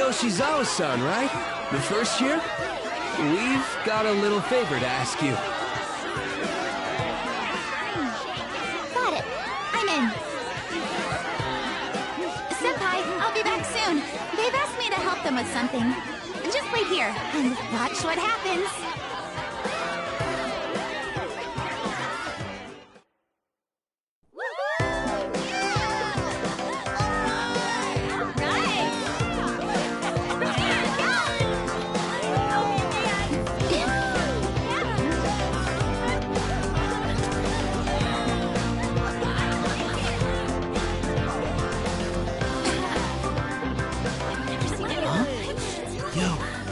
Yoshizawa-san, right? The first year? We've got a little favor to ask you. Got it. I'm in. Senpai, I'll be back soon. They've asked me to help them with something. Just wait here and watch what happens.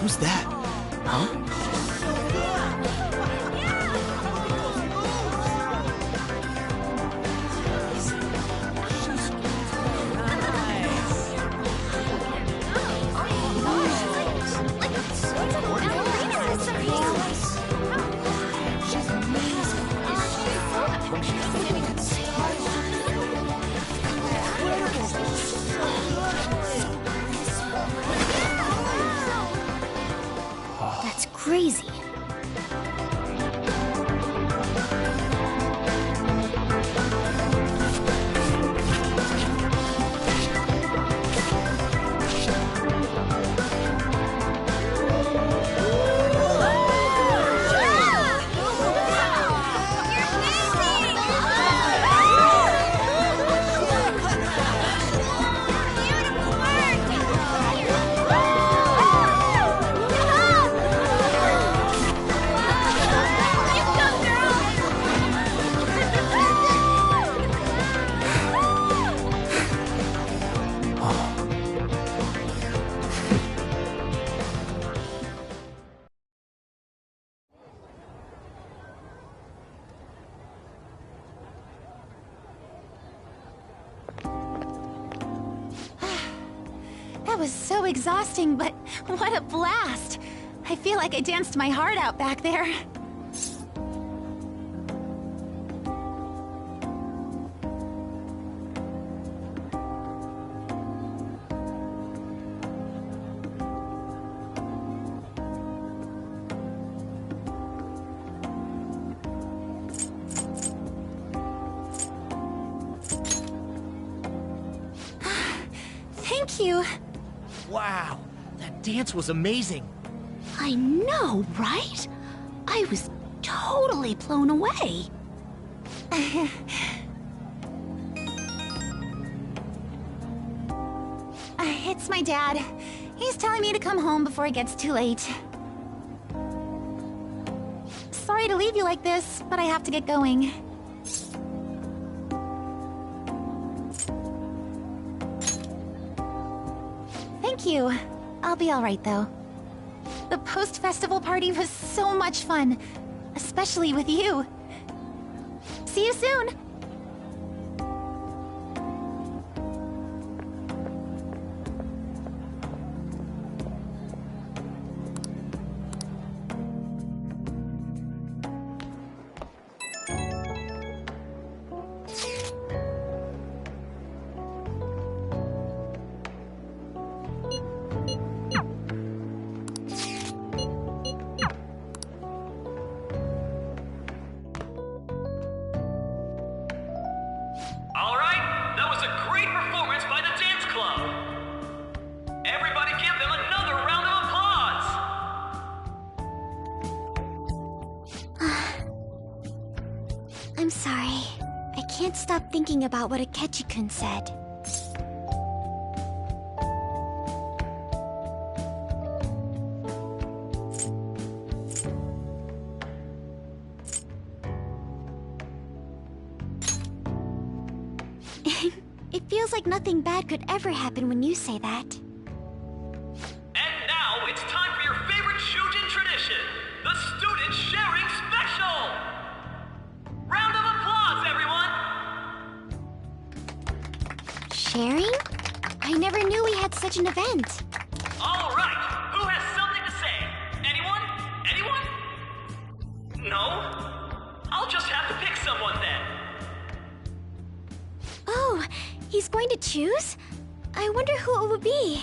Who's that? Huh? That's crazy. That was so exhausting, but what a blast! I feel like I danced my heart out back there. Thank you. Wow, that dance was amazing. I know, right? I was totally blown away. It's my dad. He's telling me to come home before it gets too late. Sorry to leave you like this, but I have to get going. Thank you. I'll be all right, though. The post-festival party was so much fun, especially with you. See you soon! I'm sorry. I can't stop thinking about what Akechi-kun said. It feels like nothing bad could ever happen when you say that. And now it's time for your favorite Shujin tradition, the Student Sharing Special! Round of applause, everyone! Sharing? I never knew we had such an event. All right, who has something to say? Anyone? Anyone? No? I'll just have to pick someone then. Oh, he's going to choose? I wonder who it would be.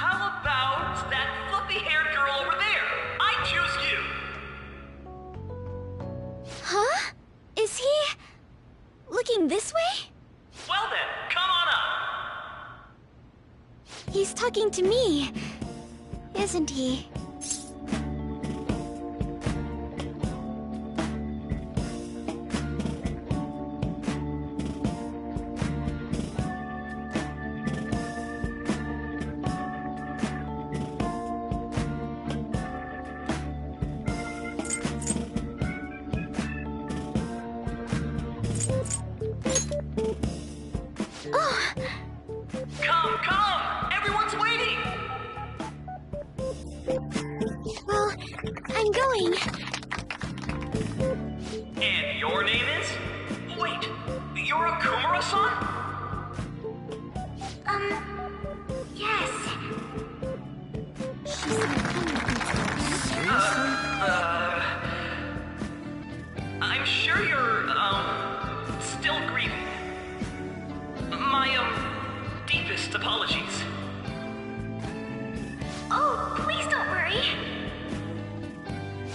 How about that fluffy-haired girl over there? I choose you! Huh? Is he... looking this way? Well then, come on up! He's talking to me, isn't he? Come, come! Everyone's waiting! Well, I'm going. And your name is? Wait, you're a Kumura-san? Yes. I'm sure you're, still grieving. My, deepest apologies. Oh, please don't worry.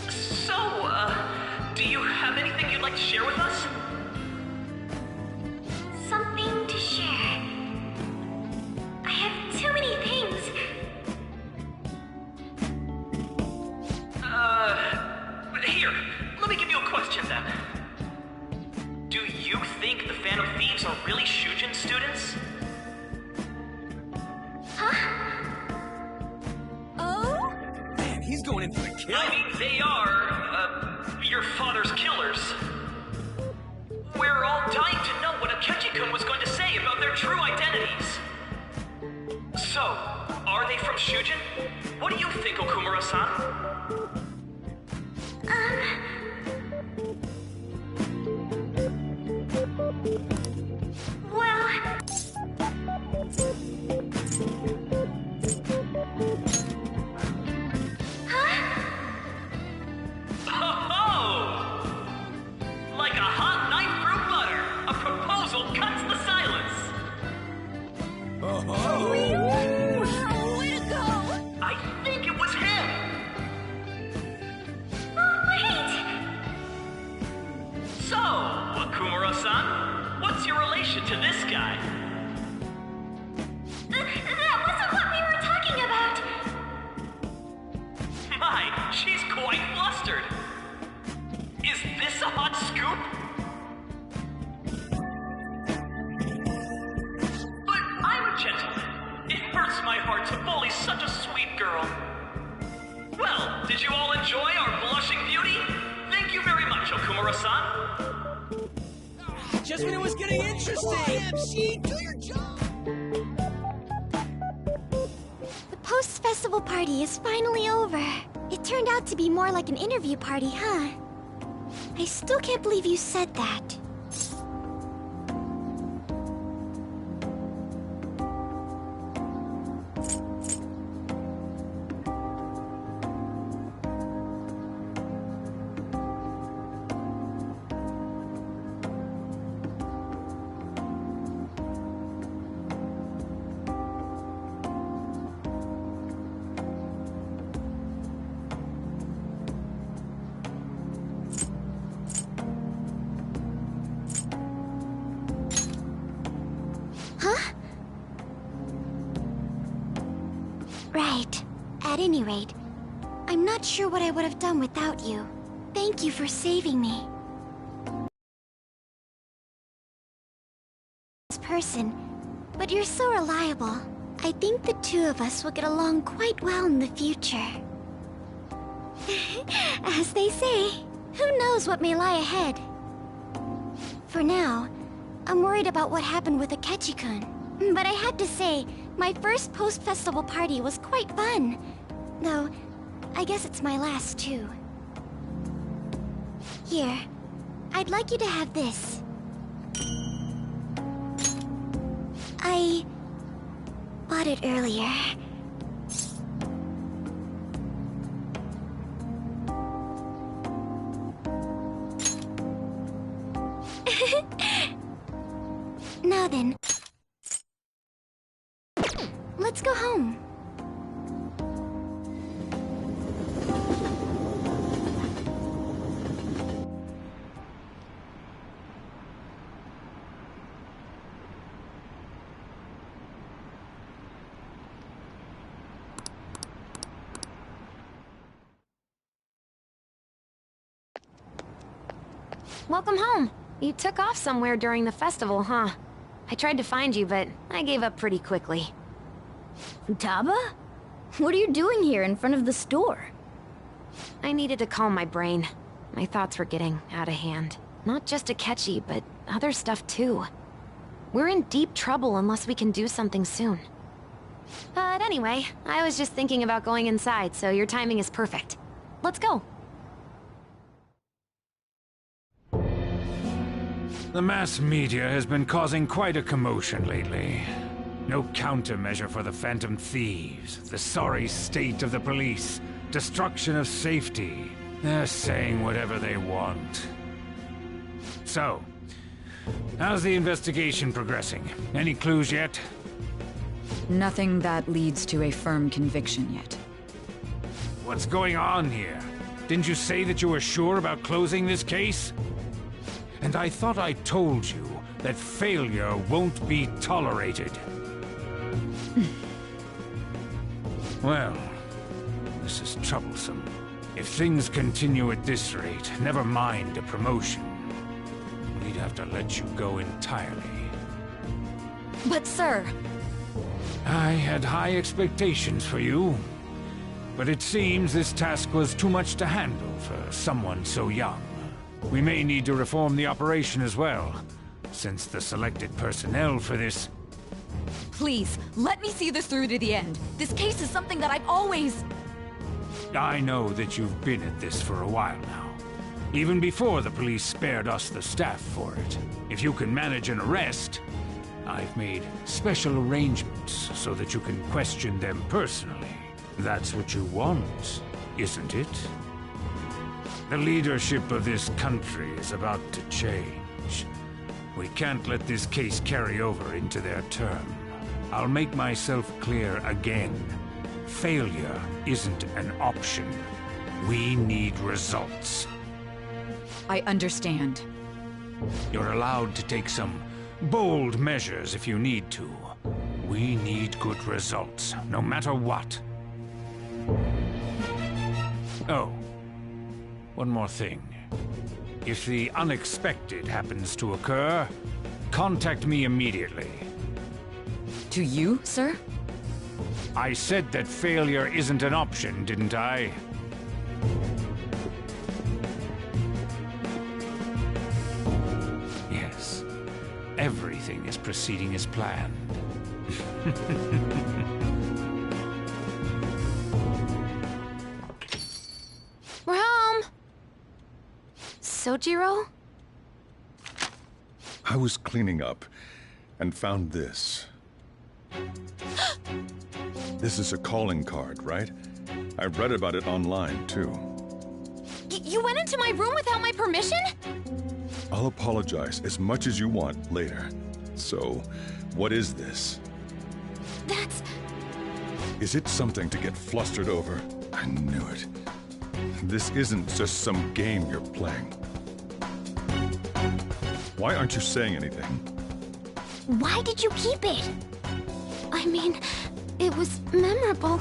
So, do you have anything you'd like to share with us? Something to share. I have too many things. Here, let me give you a question then. Do you think the Phantom Thieves are really Shujin students? Oh? Man, he's going in for the kill. I mean, they are, your father's killers. We're all dying to know what Akechi-kun was going to say about their true identities. So, are they from Shujin? What do you think, Okumura-san? Well... Oh! Like a hot knife through butter, a proposal cuts the silence. Oh, Way to go! I think it was him. Oh, wait! So, Okumura-san, what's your relation to this guy? That wasn't what we were talking about! My, she's quite flustered. Is this a hot scoop? But I'm a gentleman. It hurts my heart to bully such a sweet girl. Well, did you all enjoy our blushing beauty? Thank you very much, Okumura-san. just when it was getting interesting. MC, do your job. The post-festival party is finally over. It turned out to be more like an interview party, huh? I still can't believe you said that. Huh? Right. At any rate, I'm not sure what I would have done without you. Thank you for saving me. This person, but you're so reliable. I think the two of us will get along quite well in the future. As they say, who knows what may lie ahead? For now, I'm worried about what happened with Akechi-kun. But I have to say, my first post-festival party was quite fun. Though, I guess it's my last too. Here, I'd like you to have this. I bought it earlier. Now then, let's go home. welcome home. You took off somewhere during the festival, huh? I tried to find you, but I gave up pretty quickly. Futaba? What are you doing here in front of the store? I needed to calm my brain. My thoughts were getting out of hand. Not just Akechi, but other stuff too. We're in deep trouble unless we can do something soon. But anyway, I was just thinking about going inside, so your timing is perfect. Let's go. The mass media has been causing quite a commotion lately. No countermeasure for the Phantom Thieves, the sorry state of the police, destruction of safety. They're saying whatever they want. So, how's the investigation progressing? Any clues yet? Nothing that leads to a firm conviction yet. What's going on here? Didn't you say that you were sure about closing this case? And I thought I told you that failure won't be tolerated. Well, this is troublesome. If things continue at this rate, never mind a promotion. We'd have to let you go entirely. But sir... I had high expectations for you. But it seems this task was too much to handle for someone so young. We may need to reform the operation as well, since the selected personnel for this... Please, let me see this through to the end. This case is something that I've always... I know that you've been at this for a while now. Even before the police spared us the staff for it. If you can manage an arrest, I've made special arrangements so that you can question them personally. That's what you want, isn't it? The leadership of this country is about to change. We can't let this case carry over into their term. I'll make myself clear again. Failure isn't an option. We need results. I understand. You're allowed to take some bold measures if you need to. We need good results, no matter what. Oh, one more thing. If the unexpected happens to occur, contact me immediately. To you, sir? I said that failure isn't an option, didn't I? Yes. Everything is proceeding as planned. We're home! Sojiro? I was cleaning up and found this. This is a calling card, right? I read about it online, too. You went into my room without my permission? I'll apologize as much as you want later. So, what is this? That's... Is it something to get flustered over? I knew it. This isn't just some game you're playing. Why aren't you saying anything? Why did you keep it? I mean, it was memorable.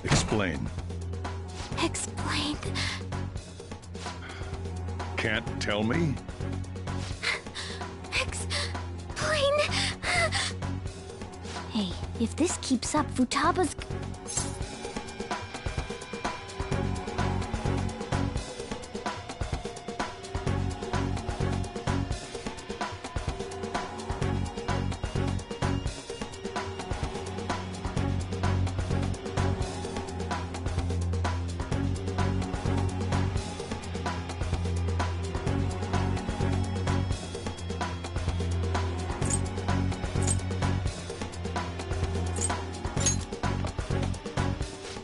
Explain. Explain. Can't tell me? Explain. Hey, if this keeps up, Futaba's...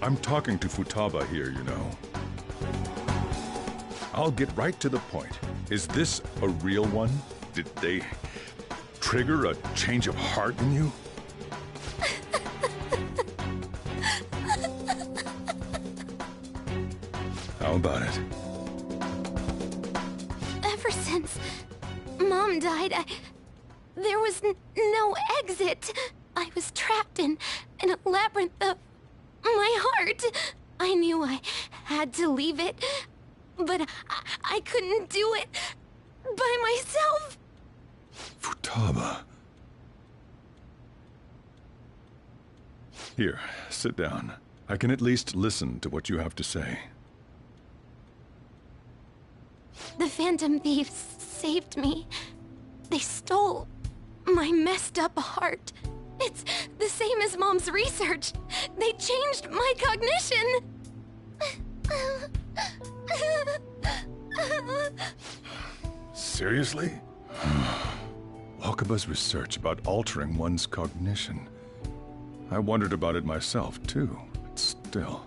I'm talking to Futaba here, you know. I'll get right to the point. Is this a real one? Did they trigger a change of heart in you? How about it? Ever since Mom died, there was no exit. I was trapped in a labyrinth of my heart. I knew I had to leave it, but I couldn't do it by myself. Futaba. Here, sit down. I can at least listen to what you have to say. The Phantom Thieves saved me. They stole my messed up heart. It's the same as Mom's research. They changed my cognition. Seriously? Wakaba's research about altering one's cognition. I wondered about it myself, too, but still.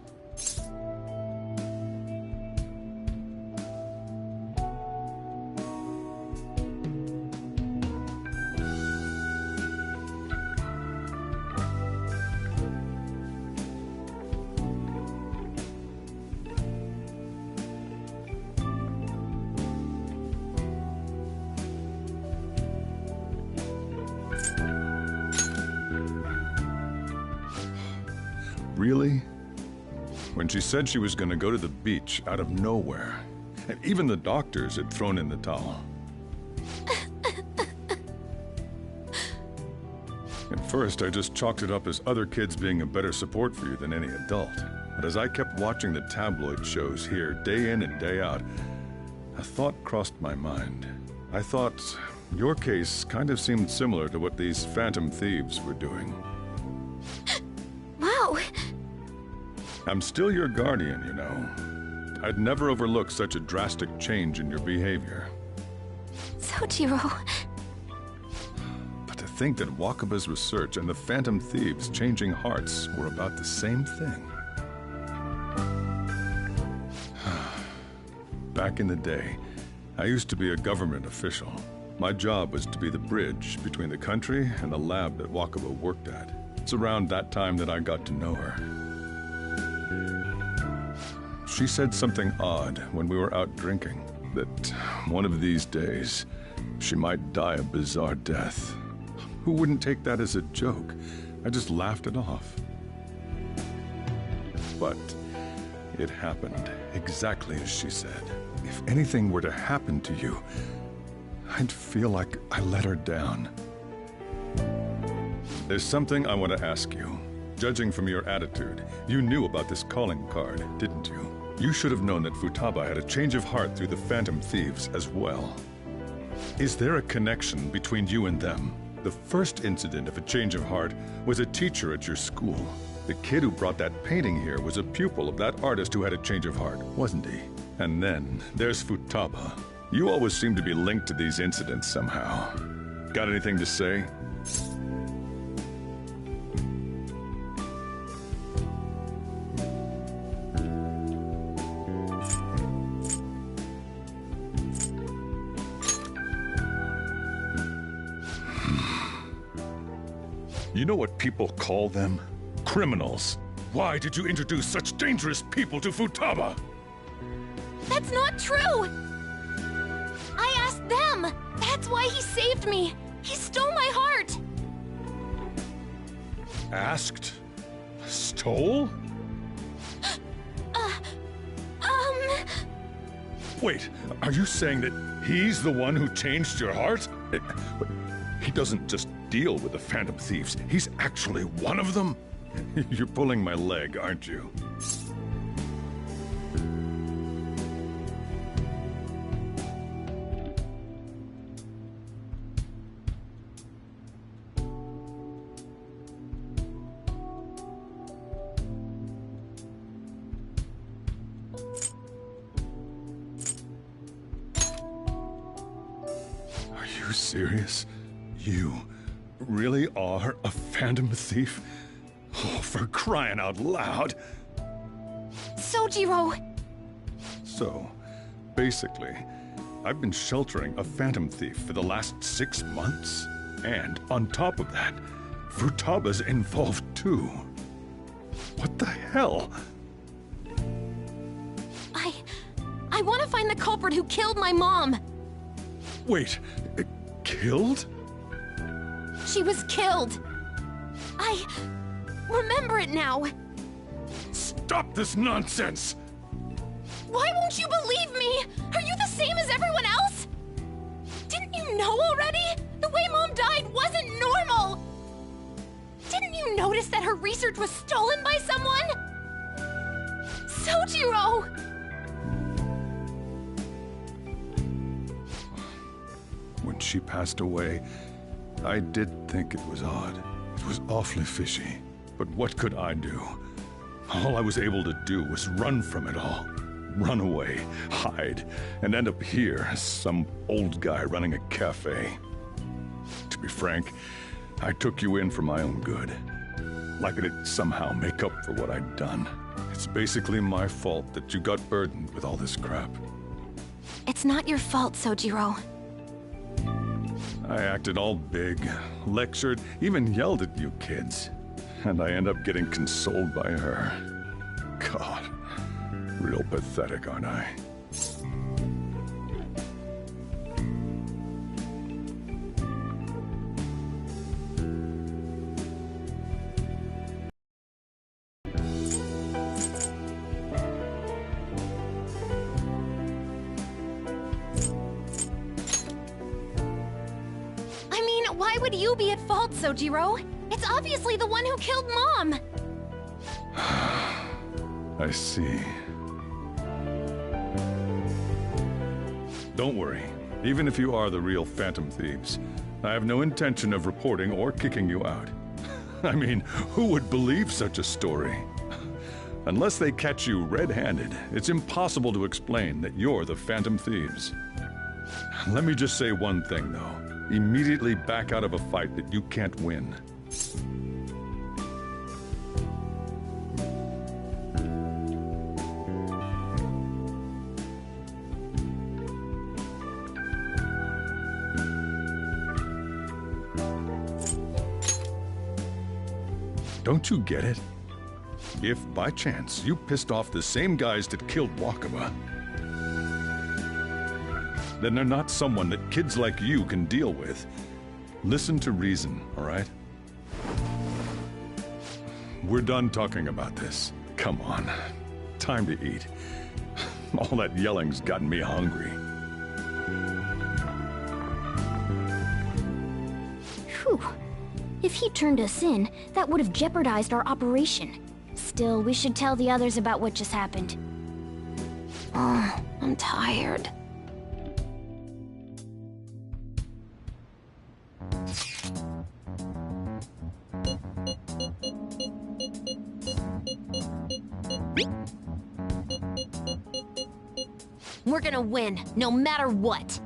Really? When she said she was going to go to the beach out of nowhere, and even the doctors had thrown in the towel. At first, I just chalked it up as other kids being a better support for you than any adult. But as I kept watching the tabloid shows here, day in and day out, a thought crossed my mind. I thought your case kind of seemed similar to what these Phantom Thieves were doing. Wow. I'm still your guardian, you know. I'd never overlook such a drastic change in your behavior. Sojiro. But to think that Wakaba's research and the Phantom Thieves changing hearts were about the same thing. Back in the day, I used to be a government official. My job was to be the bridge between the country and the lab that Wakaba worked at. It's around that time that I got to know her. She said something odd when we were out drinking, that one of these days, she might die a bizarre death. Who wouldn't take that as a joke? I just laughed it off. But it happened exactly as she said. If anything were to happen to you, I'd feel like I let her down. There's something I want to ask you. Judging from your attitude, you knew about this calling card, didn't you? You should have known that Futaba had a change of heart through the Phantom Thieves as well. Is there a connection between you and them? The first incident of a change of heart was a teacher at your school. The kid who brought that painting here was a pupil of that artist who had a change of heart, wasn't he? And then there's Futaba. You always seem to be linked to these incidents somehow. Got anything to say? You know what people call them? Criminals. Why did you introduce such dangerous people to Futaba? That's not true! I asked them! That's why he saved me! He stole my heart! Asked? Stole? Wait, are you saying that he's the one who changed your heart? He doesn't just deal with the Phantom Thieves. He's actually one of them? You're pulling my leg, aren't you? Are you serious? You really are a Phantom Thief? Oh, for crying out loud! Sojiro! So, basically, I've been sheltering a Phantom Thief for the last 6 months. And on top of that, Futaba's involved too. What the hell? I want to find the culprit who killed my mom! Wait, killed? She was killed! I remember it now! Stop this nonsense! Why won't you believe me? Are you the notice that her research was stolen by someone? Sojiro! When she passed away, I did think it was odd. It was awfully fishy. But what could I do? All I was able to do was run from it all. Run away, hide, and end up here as some old guy running a cafe. To be frank, I took you in for my own good. Like it'd somehow make up for what I'd done. It's basically my fault that you got burdened with all this crap. It's not your fault, Sojiro. I acted all big, lectured, even yelled at you kids. And I end up getting consoled by her. God, real pathetic, aren't I? Why would you be at fault, Sojiro? It's obviously the one who killed Mom! I see. Don't worry. Even if you are the real Phantom Thieves, I have no intention of reporting or kicking you out. I mean, who would believe such a story? Unless they catch you red-handed, it's impossible to explain that you're the Phantom Thieves. Let me just say one thing, though. Immediately back out of a fight that you can't win. Don't you get it? If, by chance, you pissed off the same guys that killed Wakaba, then they're not someone that kids like you can deal with. Listen to reason, all right? We're done talking about this. Come on. Time to eat. All that yelling's gotten me hungry. Whew. If he turned us in, that would have jeopardized our operation. Still, we should tell the others about what just happened. Oh, I'm tired. We're gonna win, no matter what.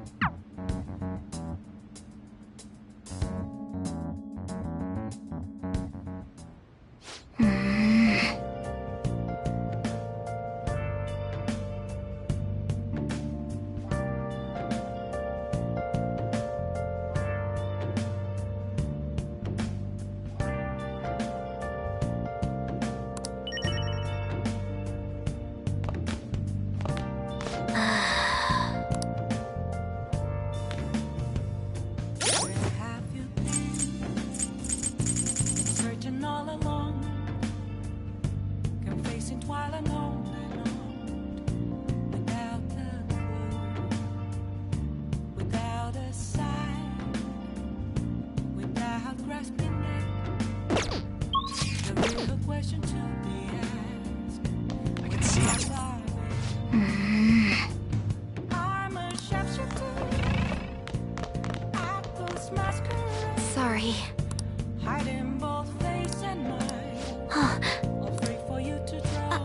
Sorry. Hiding both face and mind. All free for you to draw.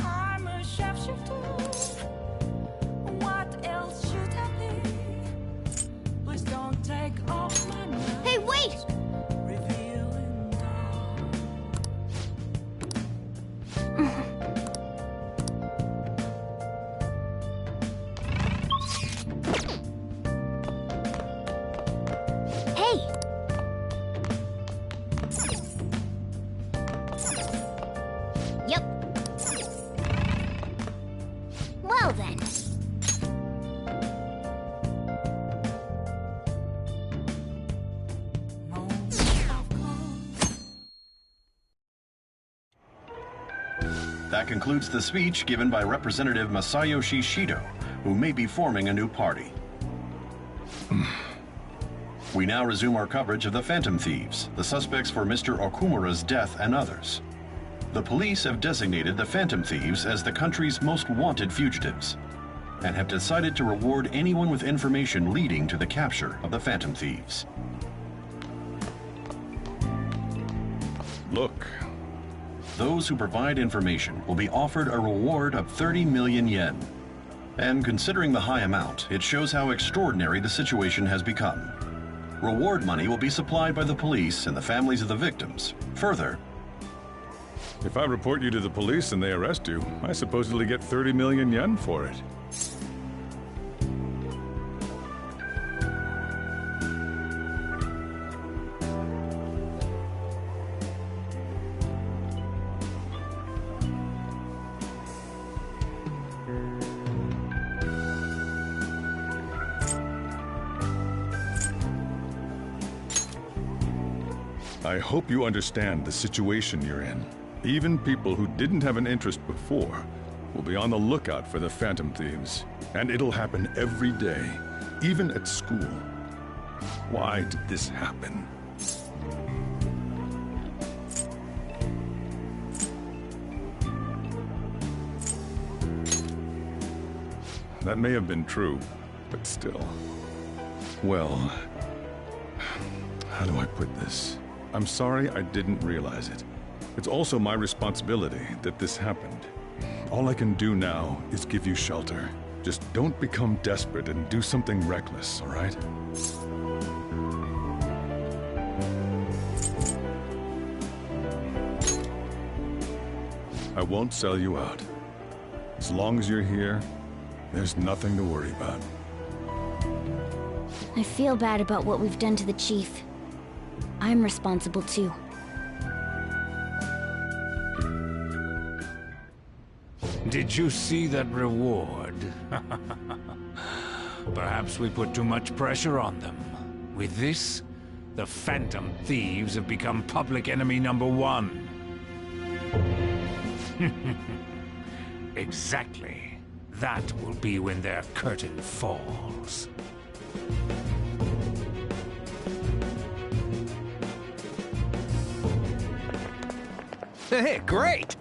I'm a sharpshooter. What else should I be? Please don't take off my mind. Hey, wait! Revealing Yep. Well then. That concludes the speech given by Representative Masayoshi Shido, who may be forming a new party. We now resume our coverage of the Phantom Thieves, the suspects for Mr. Okumura's death and others. The police have designated the Phantom Thieves as the country's most wanted fugitives, and have decided to reward anyone with information leading to the capture of the Phantom Thieves. Look. Those who provide information will be offered a reward of 30 million yen. And considering the high amount, it shows how extraordinary the situation has become. Reward money will be supplied by the police and the families of the victims. Further, If I report you to the police and they arrest you, I supposedly get 30 million yen for it. I hope you understand the situation you're in. Even people who didn't have an interest before will be on the lookout for the Phantom Thieves. And it'll happen every day, even at school. Why did this happen? That may have been true, but still. Well, how do I put this? I'm sorry I didn't realize it. It's also my responsibility that this happened. All I can do now is give you shelter. Just don't become desperate and do something reckless, all right? I won't sell you out. As long as you're here, there's nothing to worry about. I feel bad about what we've done to the chief. I'm responsible too. Did you see that reward? Perhaps we put too much pressure on them. With this, the Phantom Thieves have become public enemy #1. Exactly. That will be when their curtain falls. Hey, great!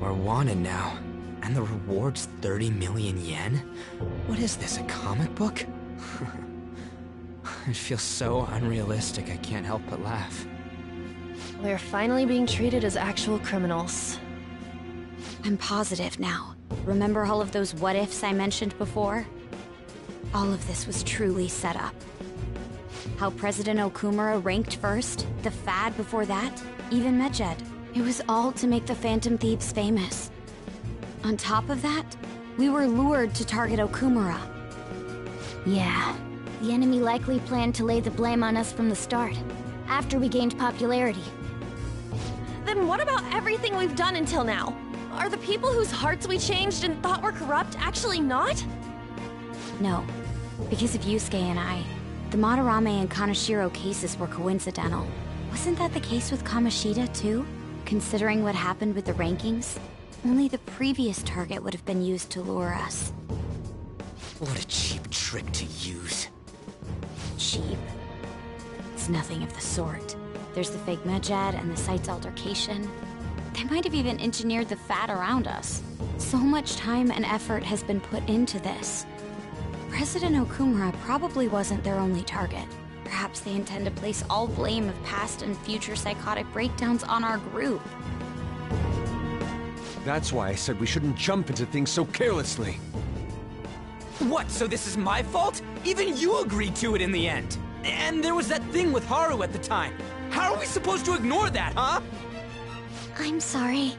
We're wanted now, and the reward's 30 million yen? What is this, a comic book? It feels so unrealistic I can't help but laugh. We're finally being treated as actual criminals. I'm positive now. Remember all of those what-ifs I mentioned before? All of this was truly set up. How President Okumura ranked first, the Fad before that, even Medjed. It was all to make the Phantom Thieves famous. On top of that, we were lured to target Okumura. Yeah, the enemy likely planned to lay the blame on us from the start, after we gained popularity. Then what about everything we've done until now? Are the people whose hearts we changed and thought were corrupt actually not? No, because of Yusuke and I, the Madarame and Kaneshiro cases were coincidental. Wasn't that the case with Kamoshida too? Considering what happened with the rankings, only the previous target would have been used to lure us. What a cheap trick to use. Cheap? It's nothing of the sort. There's the fake Medjed and the site's altercation. They might have even engineered the Fad around us. So much time and effort has been put into this. President Okumura probably wasn't their only target. Perhaps they intend to place all blame of past and future psychotic breakdowns on our group. That's why I said we shouldn't jump into things so carelessly. What, so this is my fault? Even you agreed to it in the end. And there was that thing with Haru at the time. How are we supposed to ignore that, huh? I'm sorry.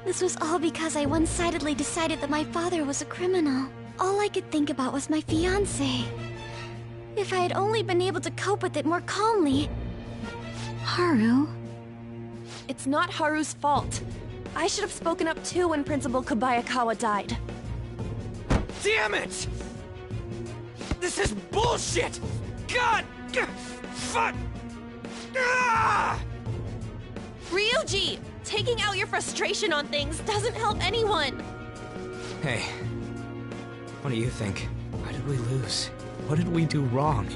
This was all because I one-sidedly decided that my father was a criminal. All I could think about was my fiancé. If I had only been able to cope with it more calmly... Haru? It's not Haru's fault. I should have spoken up too when Principal Kobayakawa died. Damn it! This is bullshit! God! Fuck! Ah! Ryuji! Taking out your frustration on things doesn't help anyone! Hey, what do you think? Why did we lose? What did we do wrong?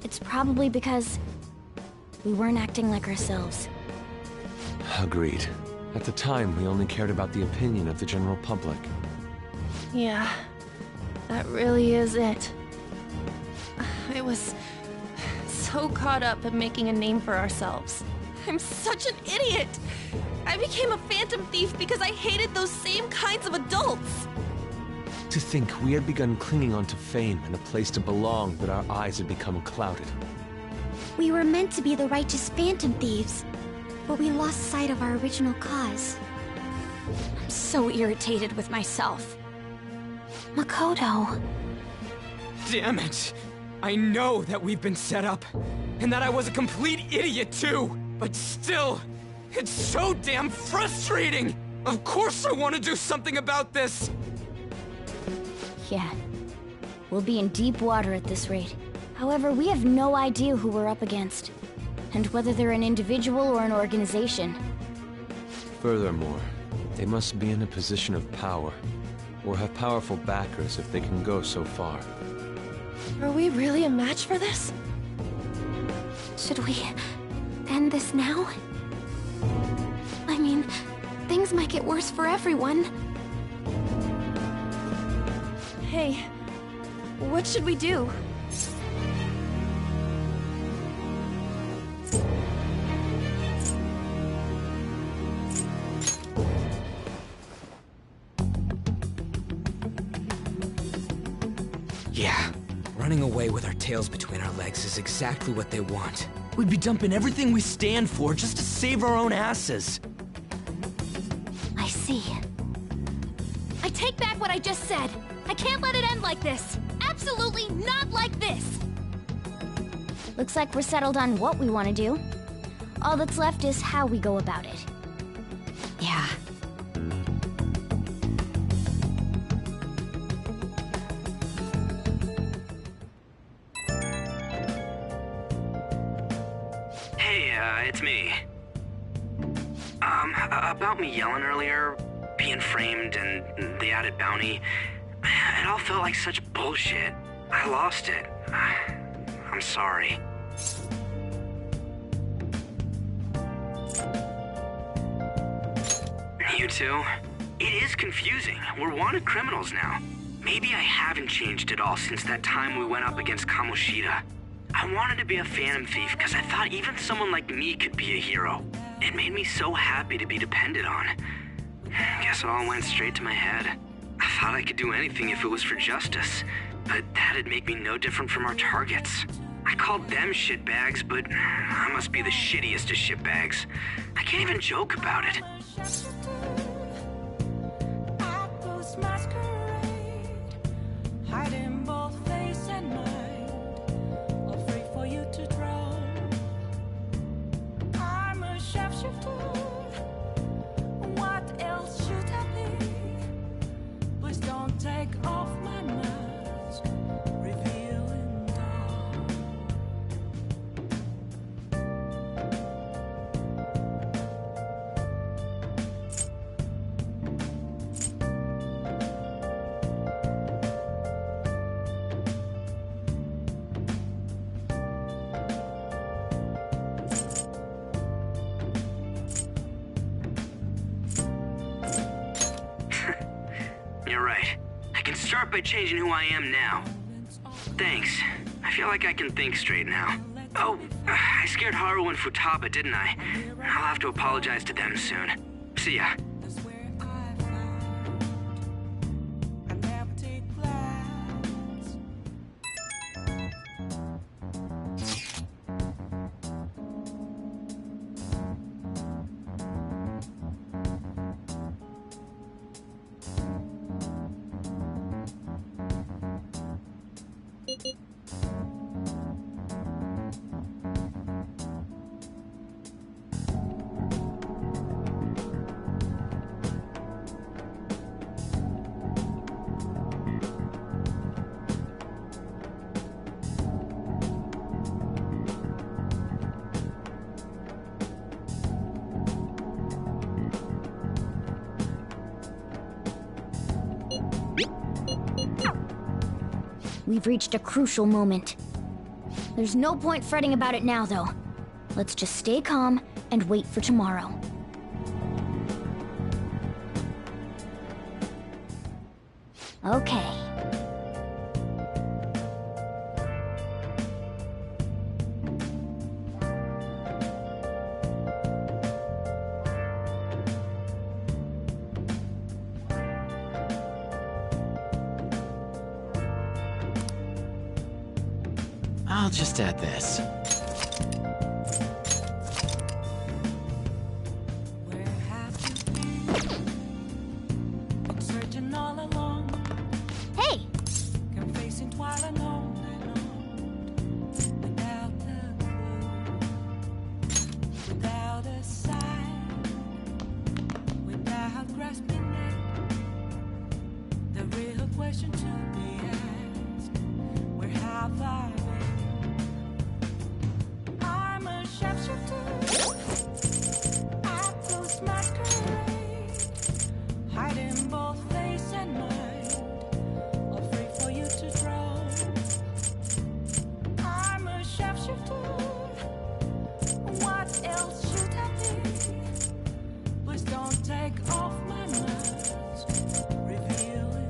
It's probably because we weren't acting like ourselves. Agreed. At the time, we only cared about the opinion of the general public. Yeah, that really is it. I was so caught up in making a name for ourselves. I'm such an idiot! I became a phantom thief because I hated those same kinds of adults! To think we had begun clinging onto fame and a place to belong, but our eyes had become clouded. We were meant to be the righteous phantom thieves, but we lost sight of our original cause. I'm so irritated with myself. Makoto. Damn it! I know that we've been set up, and that I was a complete idiot too! But still, it's so damn frustrating! Of course I want to do something about this! Yeah. We'll be in deep water at this rate. However, we have no idea who we're up against, and whether they're an individual or an organization. Furthermore, they must be in a position of power, or have powerful backers if they can go so far. Are we really a match for this? Should we end this now? I mean, things might get worse for everyone. Hey, what should we do? Yeah, running away with our tails between our legs is exactly what they want. We'd be dumping everything we stand for just to save our own asses. I see. I take back what I just said. I can't let it end like this. Absolutely not like this. Looks like we're settled on what we want to do. All that's left is how we go about it. Yeah. Hey, it's me. About me yelling earlier, being framed, and the added bounty, it all felt like such bullshit. I lost it. I'm sorry. You too? It is confusing. We're wanted criminals now. Maybe I haven't changed at all since that time we went up against Kamoshida. I wanted to be a phantom thief because I thought even someone like me could be a hero. It made me so happy to be depended on. Guess it all went straight to my head. I thought I could do anything if it was for justice, but that'd make me no different from our targets. I called them shitbags, but I must be the shittiest of shitbags. I can't even joke about it. Hiding both face and mind, afraid for you to drown. I'm a shapeshifter. What else should I be? Please don't take off my mask, revealing dawn. You're right. I can start by changing who I am now. Thanks. I feel like I can think straight now. Oh, I scared Haru and Futaba, didn't I? I'll have to apologize to them soon. See ya. We've reached a crucial moment. There's no point fretting about it now, though. Let's just stay calm and wait for tomorrow. Okay. I'll just add this. Hey! Question to be asked, where have I been? I'm a sharpshooter at those masquerade, hiding both face and mind, all free for you to draw. I'm a sharpshooter, what else should I be? Please don't take off my mask, revealing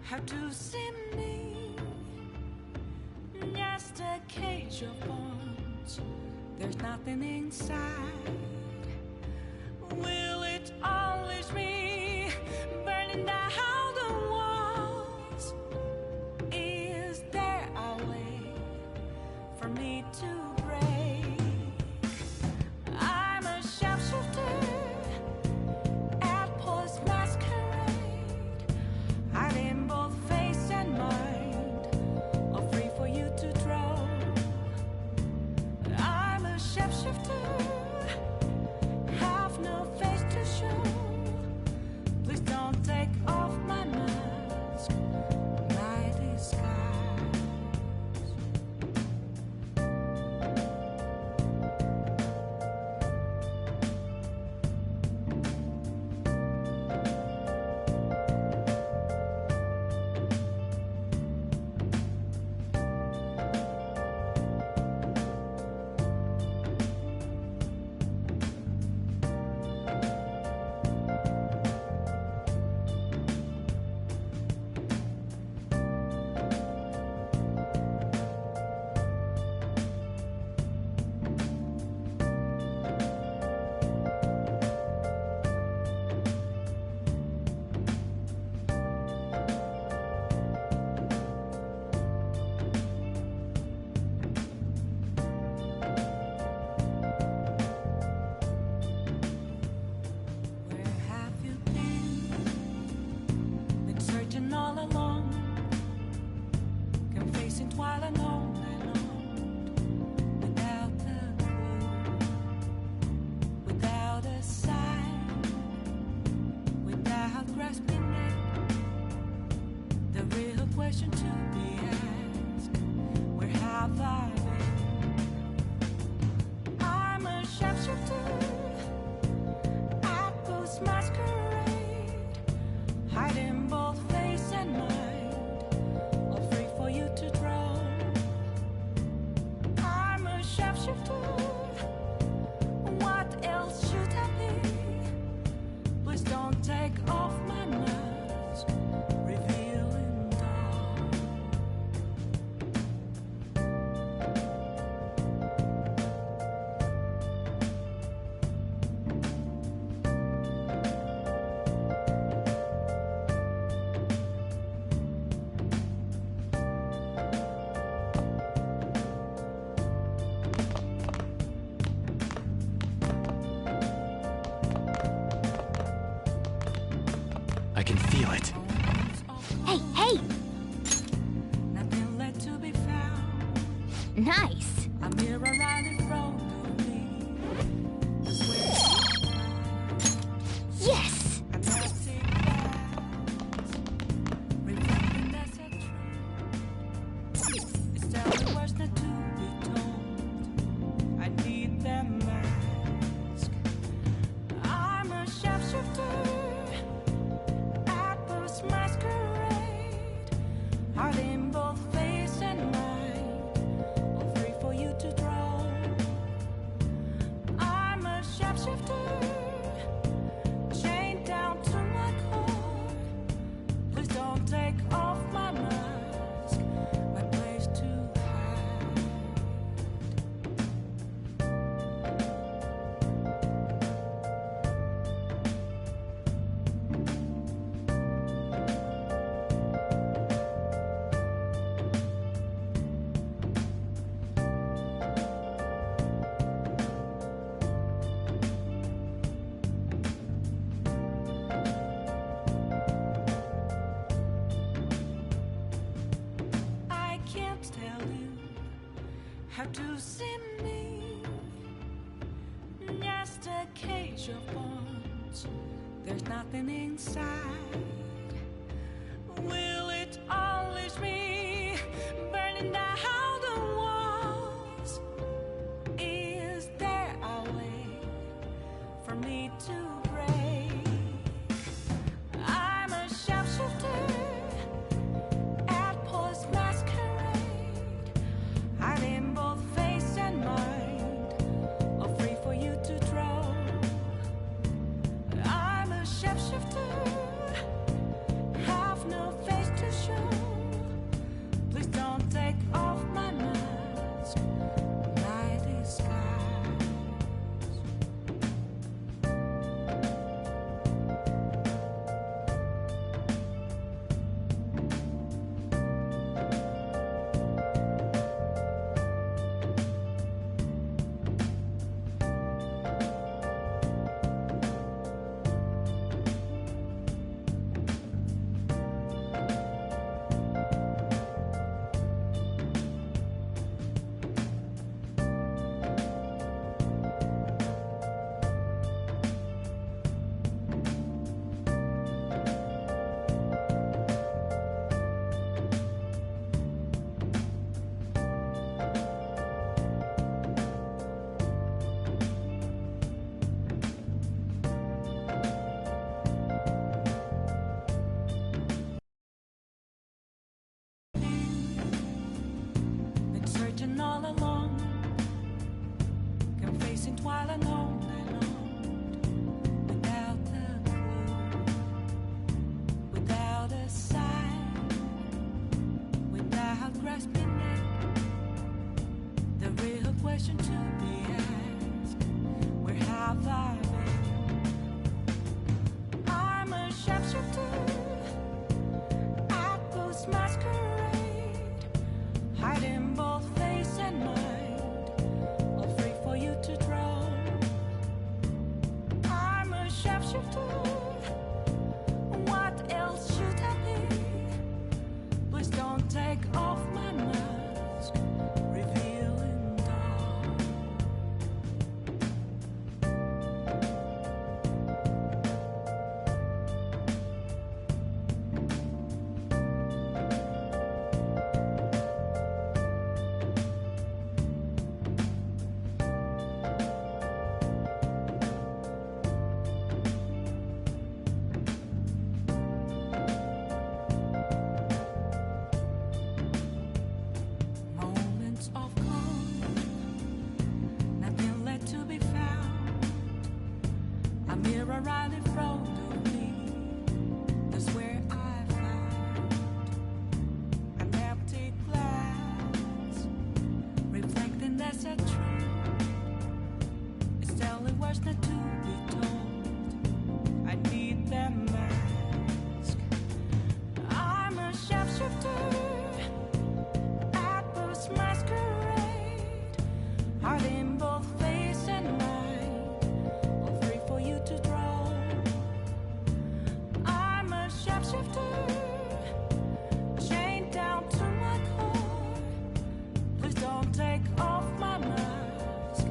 how to see me, just a cage of bones, there's nothing inside. Will it always be burning down the walls? Is there a way for me to break? I'm a sharpshooter at Post Masquerade, hiding both face and mind, all free for you to draw. I'm a sharpshooter, have no face to show. question to be asked. Where have I been? I'm a sharpshooter at Post Masquerade, hiding both face and mind, all free for you to draw. I'm a sharpshooter. What else should I be? Please don't take off my mask, revealing dawn. I can feel it. Hey, hey! Nothing left to be found. Nice! A mirror right in front of me. That's where Yes! I'm acting fast, reflecting that's a truth. It's telling words not to be told. I need them mask. I'm a sharpshooter at Post Masquerade, hiding both face and mind, all free for you to draw. I'm a sharpshooter, chained down to my core. Please don't take off my mask, my place to hide. I can't tell you how to see me. Just a cage of bones. There's nothing inside. Will it unleash me, burning down the walls? Is there a way for me to break? I'm a sharpshooter at Post Masquerade, hiding both face and mind, all free for you to draw. I'm a shapeshifter, have no face to show. Please don't take off my mask, my disguise. Been searching all along, confessing while alone and on, without a clue, without a sign, without grasping it. The real question to be asked: where have I been? I'm a sharpshooter at Post Masquerade, hiding both face and mind, all free for you to draw. I'm a sharpshooter. What else should I be? Please don't take off my mask, revealing dawn. mirror right in front of me. That's where I found an empty glass, reflecting that's a truth. It's telling words not to be told. I need that mask. I'm a shapeshifter at this masquerade, heart in both face and mind, all free for you to draw. I'm a shapeshifter, chained down to my core. Please don't take off my mask,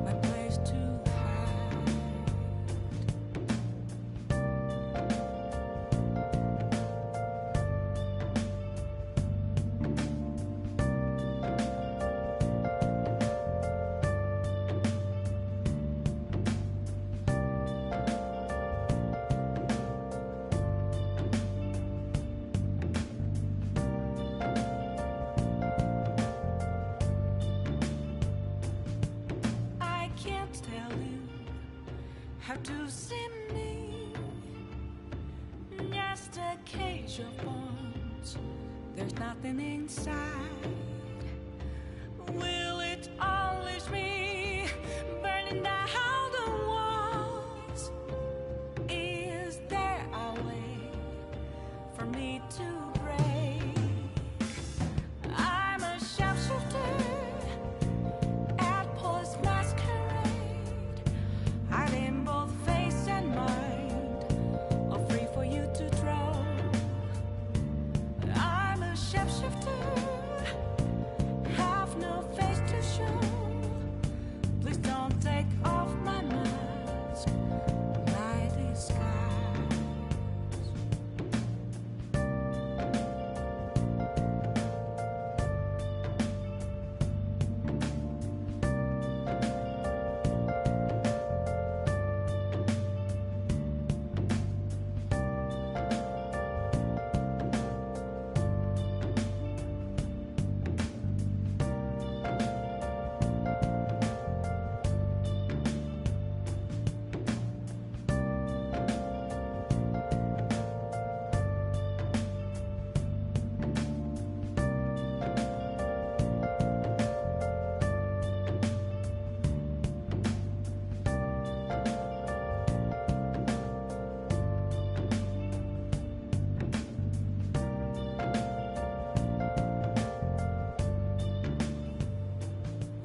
my place to hide. I can't tell you how to see me. Just a cage of bones. There's nothing inside. Will it unleash me, burning down the walls? Is there a way for me to break? I'm a shapeshifter at Paul's masquerade, hiding both face and mind, all free for you to draw. I'm a shapeshifter, have no face to show. Please don't take off my mask, my disguise.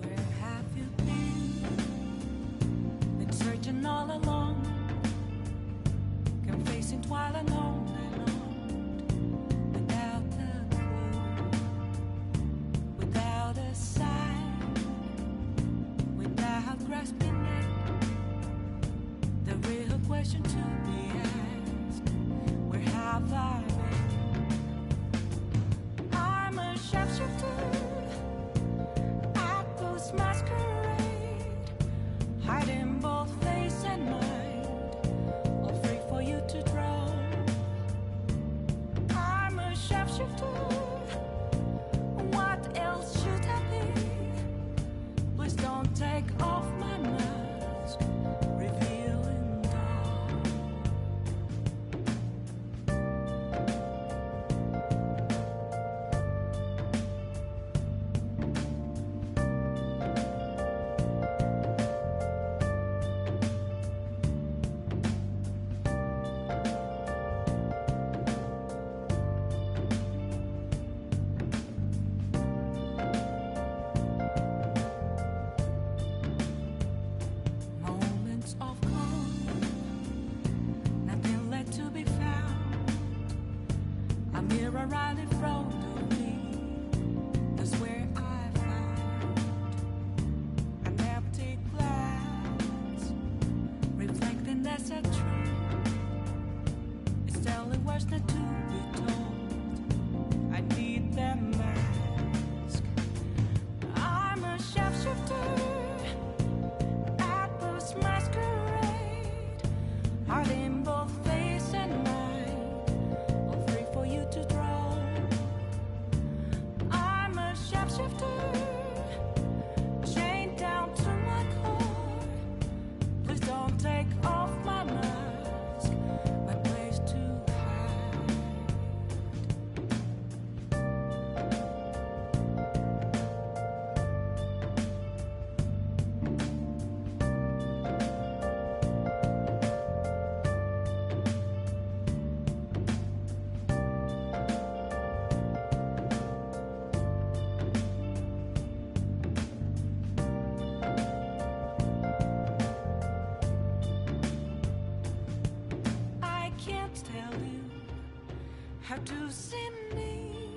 Where have you been searching all along, confessing twilight on and on, without a clue, without a sign, without grasping it. The real question to be asked: where have I been? I'm a shapeshifter at those masquerade, hiding both face and mind, all free for you to draw. I'm a shapeshifter, what else should I be? Please don't take off my mask, revealing dawn. Moments of calm, nothing left to be found. A mirror right in front of me. That's where I found an empty glass, reflecting that's a truth. It's telling words not to be told. I need that mask. I'm a shapeshifter at this masquerade, heart in both face and mind, all free for you to draw. how to see me.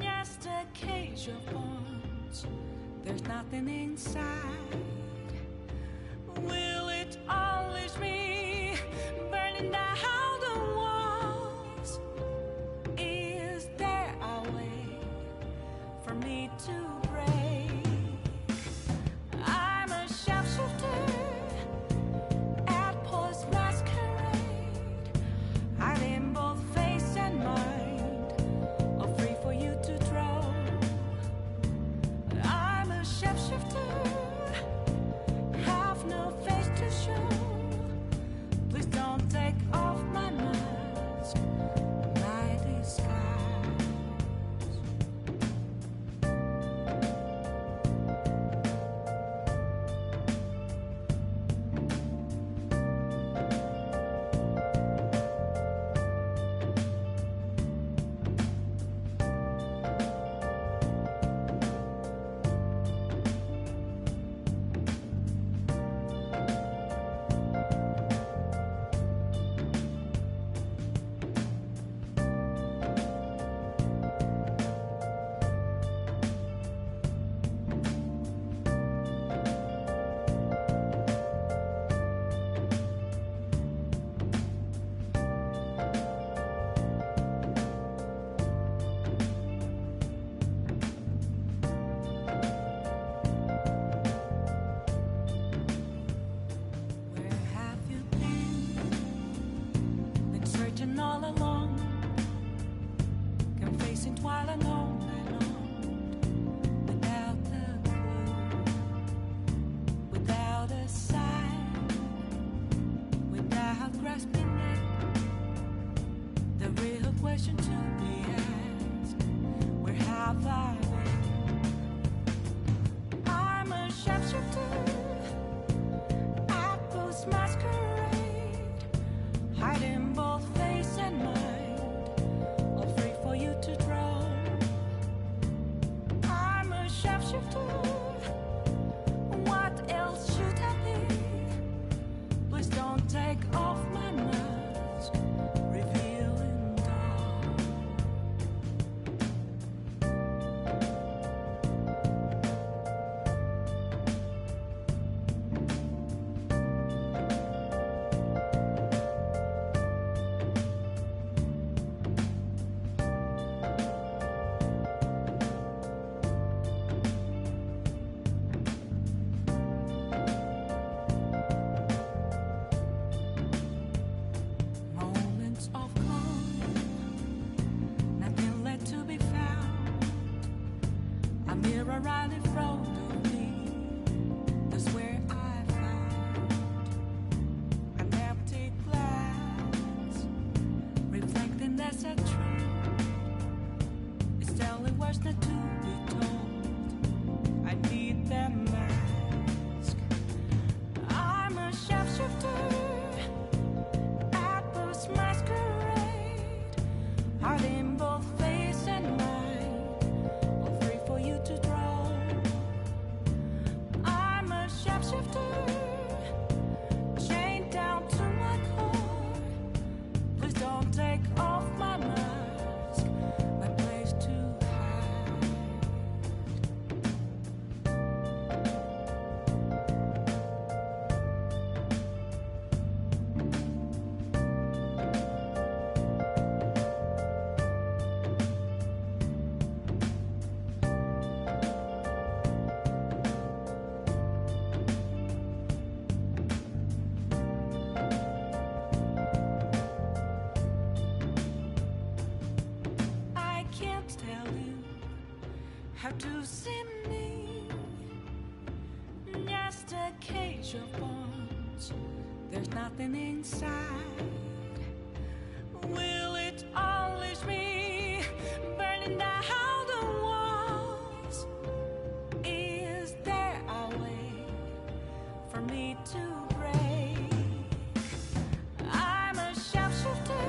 Just a cage of bones, there's nothing inside. Will it always be burning down the walls? Is there a way for me to break? I'm a sharpshooter at Post Masquerade, hiding both face and mind, all free for you to draw. I'm a shapeshifter, have no face to show. Please don't take off my mask, my disguise. Where have you been? Been searching all along, confessing while alone and on, without a clue, without a sign, without grasping it. The real question to be asked: where have I been? I'm a sharpshooter at Post Masquerade, hiding both face and mind, all free for you to draw. I'm a sharpshooter, what else should I be? Please don't take off my mask, revealing dawn. Moments of calm, nothing left to be found. A mirror right in front of me, that's where I found an empty glass, reflecting that's a truth. It's telling words not to be told. I need that mask. I'm a sharpshooter at Post Masquerade, hiding both face and mind, all free for you to draw. I'm a sharpshooter, chained down to my core. Please don't take off my mask, my place to hide. I can't tell you how to see me. Just a cage of bones, there's nothing inside. Will it always be burning down the walls? Is there a way for me to break? I'm a sharpshooter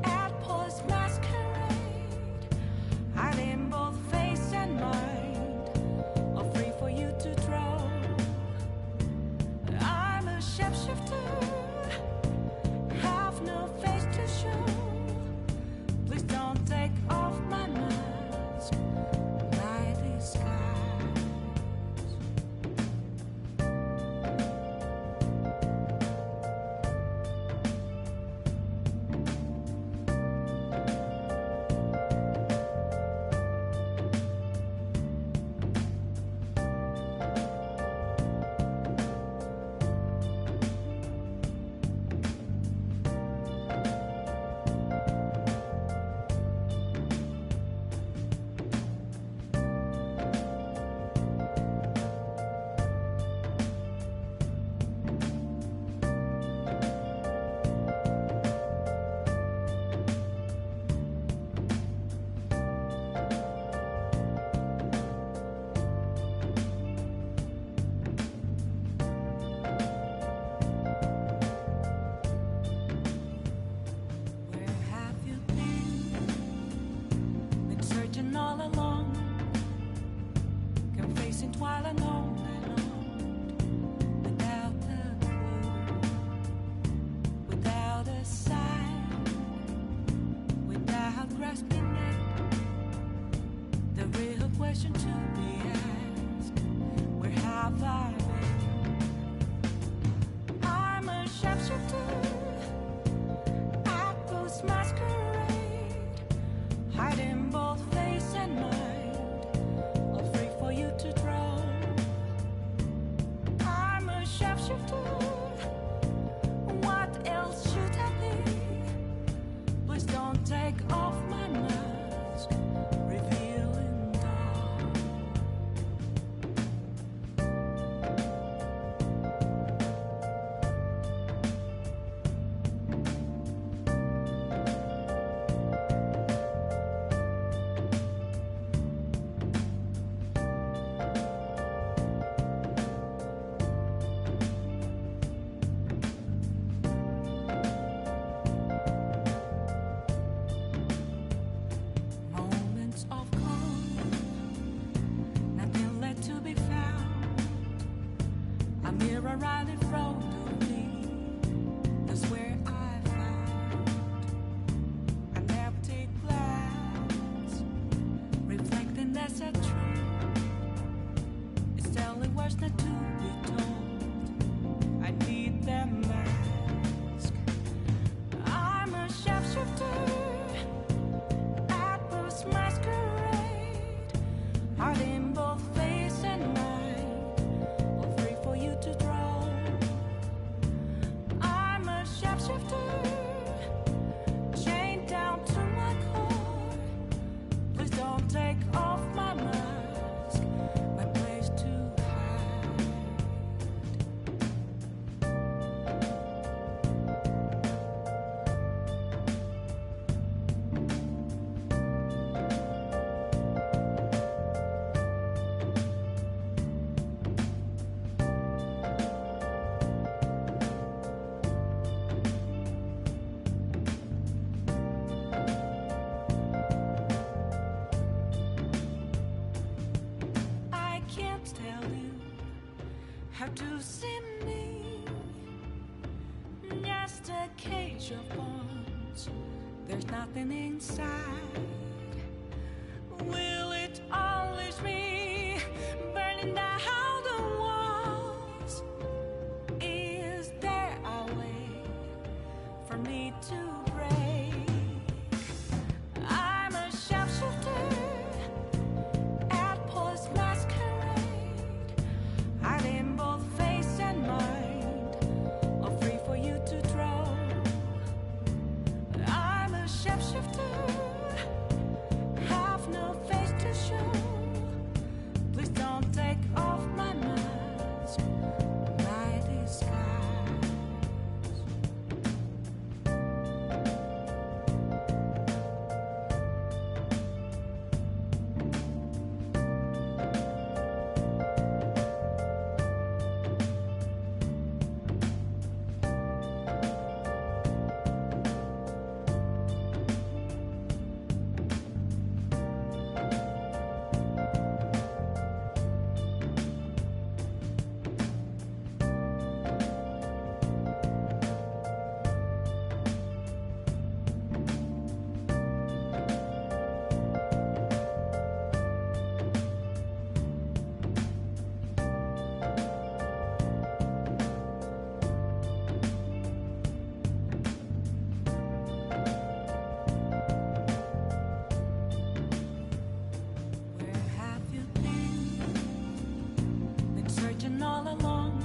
at Post Masquerade, hiding both face and mind, all free for you to draw. I'm a shapeshifter facing twilight on and on, without a clue, without a sign, without grasping it. The real question to be asked: where have I been? I'm a sharpshooter at Ghost Masquerade, hiding both face and mind, afraid for you to draw. I'm a sharpshooter. What else should I be? Please don't take off my mask, revealing dawn. Moments of calm, nothing left to be found. A mirror right in front of me, that's where I found an empty glass, reflecting that's a truth. It's telling words not to be told. I need that mask. I'm a sharpshooter at Ghost Masquerade, hiding both face and mind, afraid for you to draw. I'm a sharpshooter, chained down to my core. Please don't take off my mask, my place to hide. I can't tell you how to see me. Just a cage of bones. There's nothing inside. Will it unleash me, burning down the walls? Is there a way for me to break? I'm a sharpshooter at Post Masquerade, hiding both face and mind, afraid for you to draw. I'm a sharpshooter, have no face to show. Please don't take off my mask, my disguise. Where have you been? Been searching all along,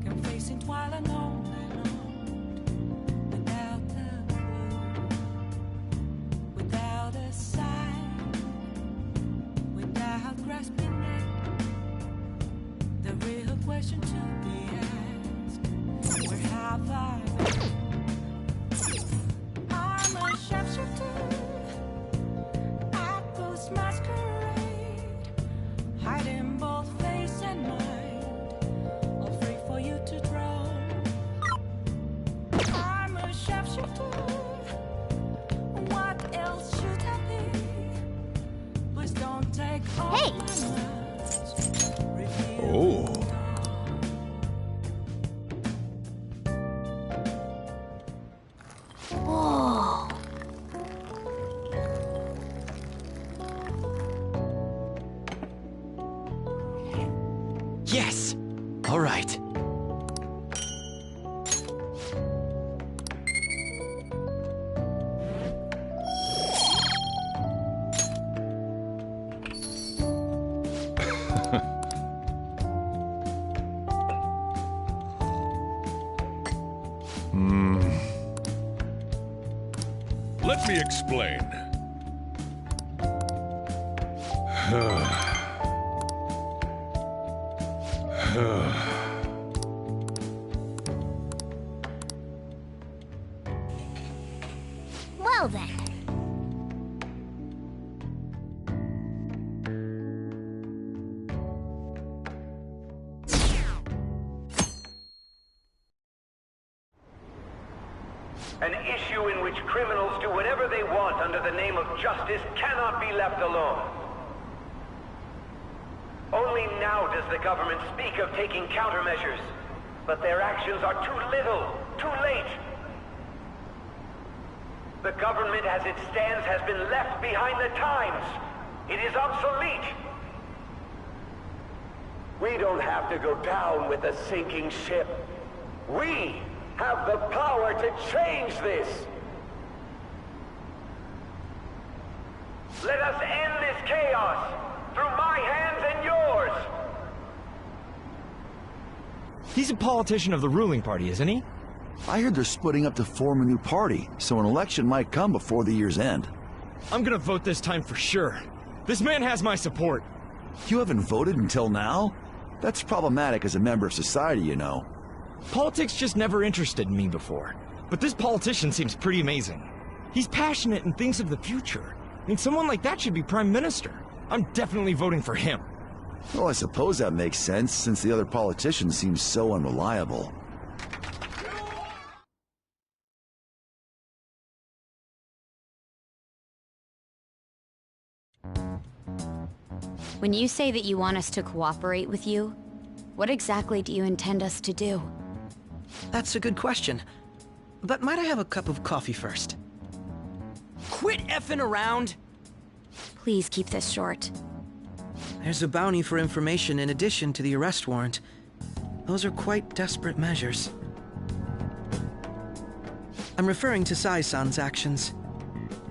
confessing twilight on and on, without a clue, without a sign, without grasping it. The real question to be asked: where have I been? I'm a sharpshooter at Ghost Masquerade, hiding both face and mind, afraid for you to draw. I'm a sharpshooter. What else should I be? Please don't take off my mask. Yes! All right. Let me explain. Well then. An issue in which criminals do whatever they want under the name of justice cannot be left alone. Only now does the government speak of taking countermeasures, but their actions are too little, too late. The government as it stands has been left behind the times. It is obsolete. We don't have to go down with the sinking ship. We have the power to change this. Let us end this chaos through my hands and yours. He's a politician of the ruling party, isn't he? I heard they're splitting up to form a new party, so an election might come before the year's end. I'm gonna vote this time for sure. This man has my support. You haven't voted until now? That's problematic as a member of society, you know. Politics just never interested me before. But this politician seems pretty amazing. He's passionate and thinks of the future. I mean, someone like that should be prime minister. I'm definitely voting for him. Well, I suppose that makes sense, since the other politicians seem so unreliable. When you say that you want us to cooperate with you, what exactly do you intend us to do? That's a good question. But might I have a cup of coffee first? Quit effing around! Please keep this short. There's a bounty for information in addition to the arrest warrant. Those are quite desperate measures. I'm referring to Sai-san's actions.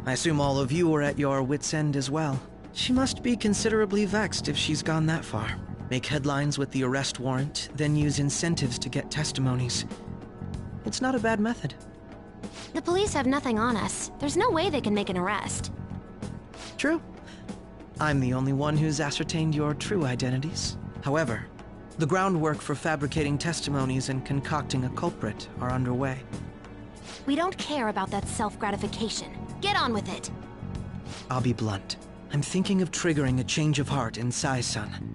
I assume all of you are at your wits' end as well. She must be considerably vexed if she's gone that far. Make headlines with the arrest warrant, then use incentives to get testimonies. It's not a bad method. The police have nothing on us. There's no way they can make an arrest. True. I'm the only one who's ascertained your true identities. However, the groundwork for fabricating testimonies and concocting a culprit are underway. We don't care about that self-gratification. Get on with it. I'll be blunt. I'm thinking of triggering a change of heart in Sai-san.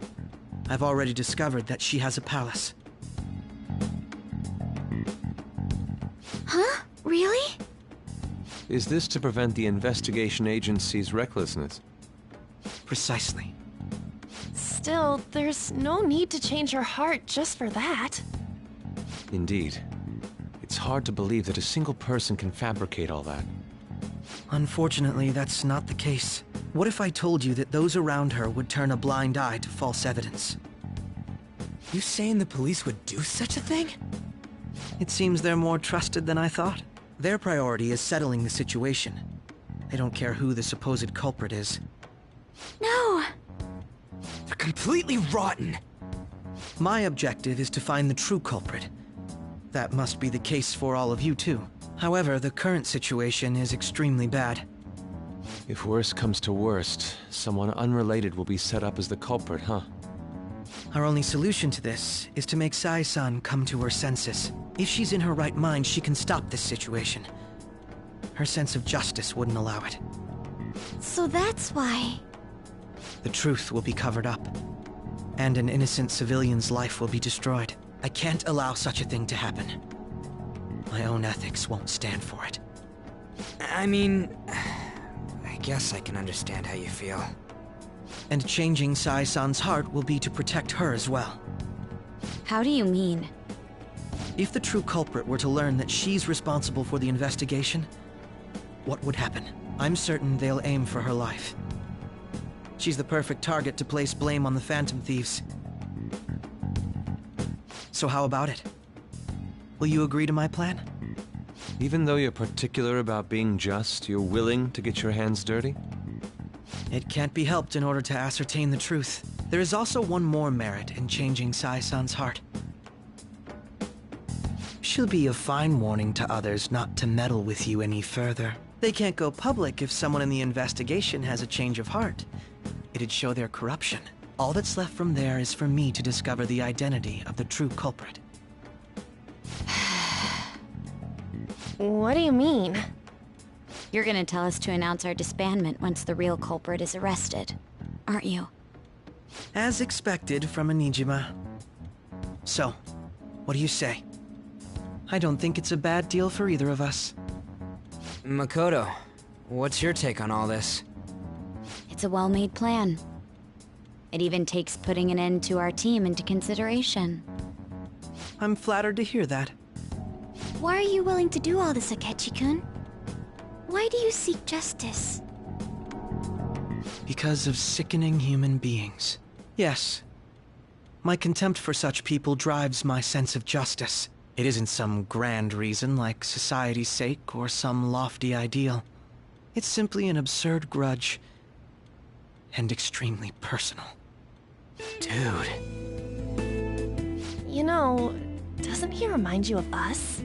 I've already discovered that she has a palace. Huh? Really? Is this to prevent the investigation agency's recklessness? Precisely. Still, there's no need to change her heart just for that. Indeed. It's hard to believe that a single person can fabricate all that. Unfortunately, that's not the case. What if I told you that those around her would turn a blind eye to false evidence? You saying the police would do such a thing? It seems they're more trusted than I thought. Their priority is settling the situation. They don't care who the supposed culprit is. No! They're completely rotten! My objective is to find the true culprit. That must be the case for all of you too. However, the current situation is extremely bad. If worst comes to worst, someone unrelated will be set up as the culprit, huh? Our only solution to this is to make Sai-san come to her senses. If she's in her right mind, she can stop this situation. Her sense of justice wouldn't allow it. So that's why... The truth will be covered up, and an innocent civilian's life will be destroyed. I can't allow such a thing to happen. My own ethics won't stand for it. I mean... I guess I can understand how you feel. And changing Sai-san's heart will be to protect her as well. How do you mean? If the true culprit were to learn that she's responsible for the investigation, what would happen? I'm certain they'll aim for her life. She's the perfect target to place blame on the Phantom Thieves. So how about it? Will you agree to my plan? Even though you're particular about being just, you're willing to get your hands dirty? It can't be helped in order to ascertain the truth. There is also one more merit in changing Sai-san's heart. She'll be a fine warning to others not to meddle with you any further. They can't go public if someone in the investigation has a change of heart. It'd show their corruption. All that's left from there is for me to discover the identity of the true culprit. What do you mean? You're gonna tell us to announce our disbandment once the real culprit is arrested, aren't you? As expected from a Nijima. So, what do you say? I don't think it's a bad deal for either of us. Makoto, what's your take on all this? It's a well-made plan. It even takes putting an end to our team into consideration. I'm flattered to hear that. Why are you willing to do all this, Akechi-kun? Why do you seek justice? Because of sickening human beings. Yes. My contempt for such people drives my sense of justice. It isn't some grand reason like society's sake or some lofty ideal. It's simply an absurd grudge. And extremely personal. Dude. You know, doesn't he remind you of us?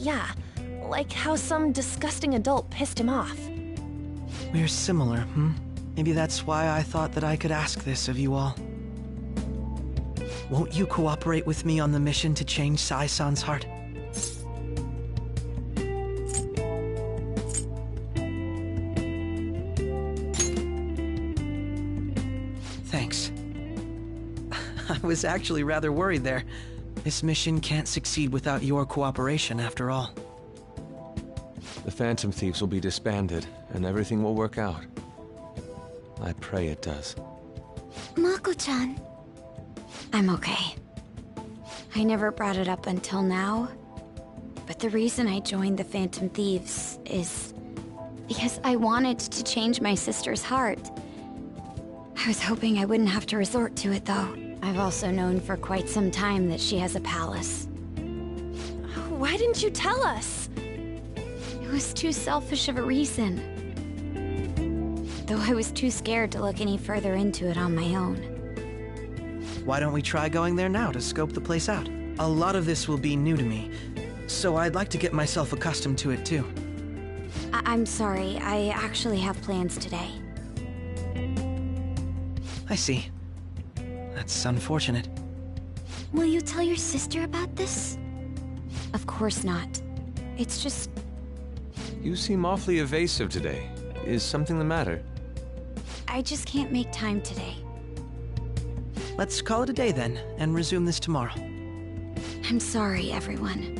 Yeah, like how some disgusting adult pissed him off. We're similar, Maybe that's why I thought that I could ask this of you all. Won't you cooperate with me on the mission to change Sai-san's heart? Thanks. I was actually rather worried there. This mission can't succeed without your cooperation, after all. The Phantom Thieves will be disbanded, and everything will work out. I pray it does. Mako-chan. I'm okay. I never brought it up until now, but the reason I joined the Phantom Thieves is because I wanted to change my sister's heart. I was hoping I wouldn't have to resort to it, though. I've also known for quite some time that she has a palace. Why didn't you tell us? It was too selfish of a reason. Though I was too scared to look any further into it on my own. Why don't we try going there now to scope the place out? A lot of this will be new to me, so I'd like to get myself accustomed to it too. I'm sorry, I actually have plans today. I see. That's unfortunate. Will you tell your sister about this? Of course not. It's just... You seem awfully evasive today. Is something the matter? I just can't make time today. Let's call it a day then, and resume this tomorrow. I'm sorry, everyone.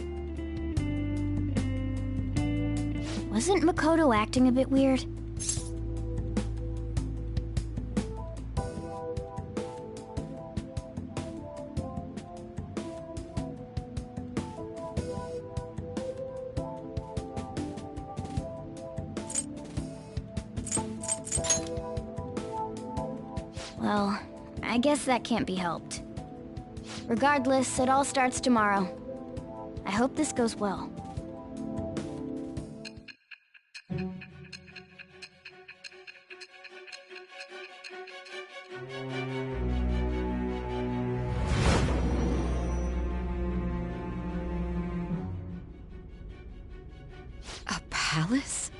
Wasn't Makoto acting a bit weird? Well, I guess that can't be helped. Regardless, it all starts tomorrow. I hope this goes well. A palace?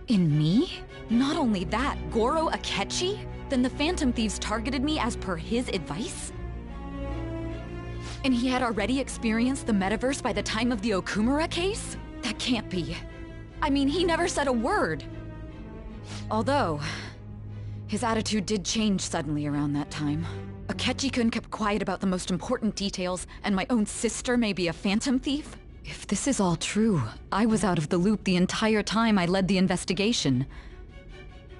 In me? Not only that, Goro Akechi? Then the Phantom Thieves targeted me as per his advice? And he had already experienced the metaverse by the time of the Okumura case? That can't be. I mean, he never said a word. Although, his attitude did change suddenly around that time. Akechi-kun kept quiet about the most important details, and my own sister may be a Phantom Thief? If this is all true, I was out of the loop the entire time I led the investigation.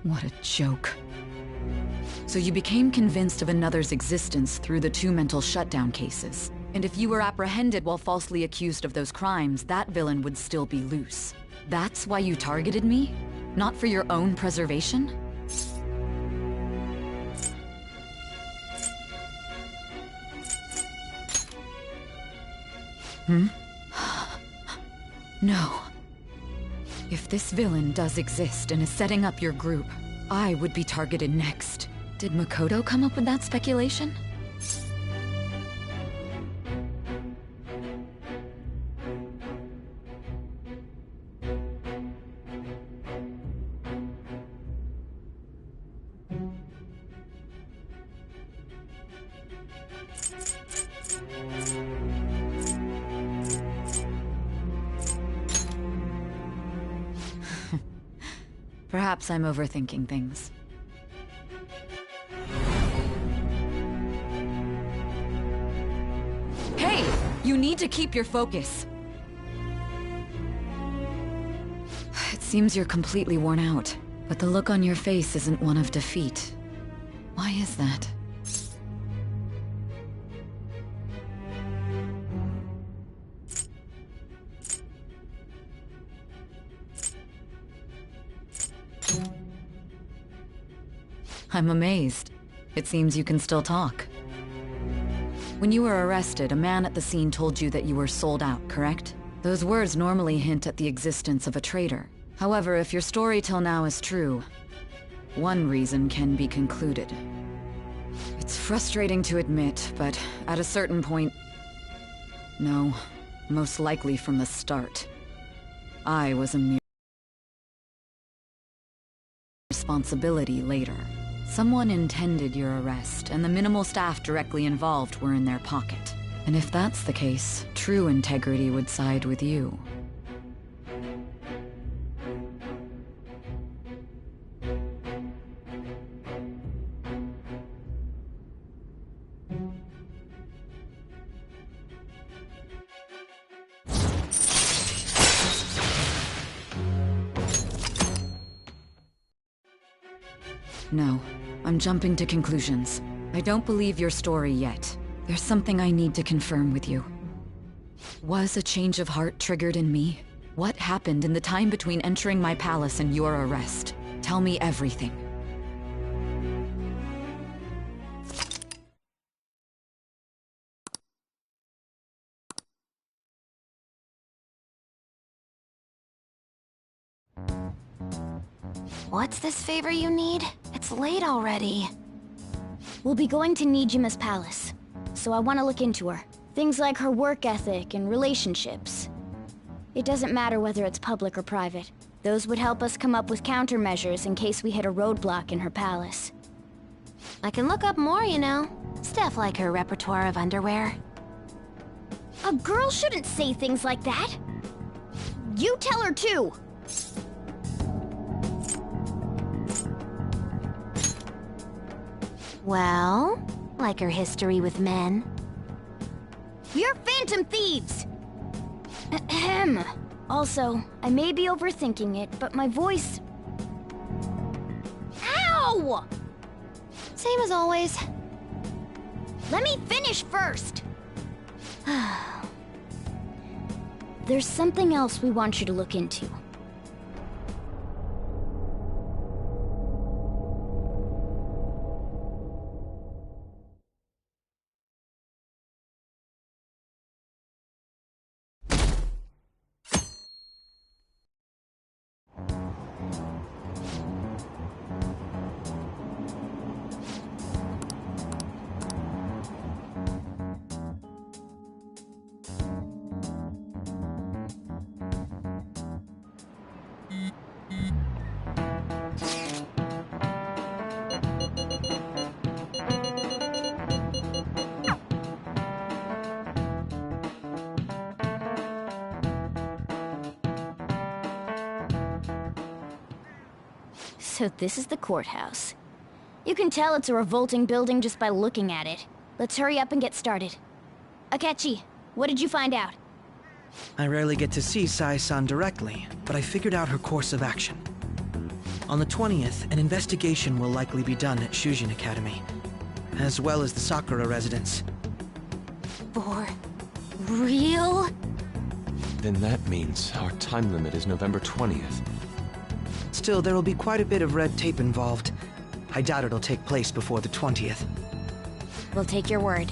What a joke. So you became convinced of another's existence through the 2 mental shutdown cases. And if you were apprehended while falsely accused of those crimes, that villain would still be loose. That's why you targeted me? Not for your own preservation? No. If this villain does exist and is setting up your group, I would be targeted next. Did Makoto come up with that speculation? Perhaps I'm overthinking things. Hey! You need to keep your focus. It seems you're completely worn out, but the look on your face isn't one of defeat. Why is that? I'm amazed. It seems you can still talk. When you were arrested, a man at the scene told you that you were sold out, correct? Those words normally hint at the existence of a traitor. However, if your story till now is true, one reason can be concluded. It's frustrating to admit, but at a certain point... No, most likely from the start. I was a mere responsibility later. Someone intended your arrest, and the minimal staff directly involved were in their pocket. And if that's the case, true integrity would side with you. No, I'm jumping to conclusions. I don't believe your story yet. There's something I need to confirm with you. Was a change of heart triggered in me? What happened in the time between entering my palace and your arrest? Tell me everything. What's this favor you need? It's late already. We'll be going to Nijima's palace, so I want to look into her. Things like her work ethic and relationships. It doesn't matter whether it's public or private. Those would help us come up with countermeasures in case we hit a roadblock in her palace. I can look up more, you know. Stuff like her repertoire of underwear. A girl shouldn't say things like that. You tell her too. Well, like her history with men. We're Phantom Thieves! Ahem. Also, I may be overthinking it, but my voice... Ow! Same as always. Let me finish first! There's something else we want you to look into. So this is the courthouse. You can tell it's a revolting building just by looking at it. Let's hurry up and get started. Akechi, what did you find out? I rarely get to see Sai-san directly, but I figured out her course of action. On the 20th, an investigation will likely be done at Shujin Academy, as well as the Sakura residence. For real? Then that means our time limit is November 20th. Still, there will be quite a bit of red tape involved. I doubt it'll take place before the 20th. We'll take your word.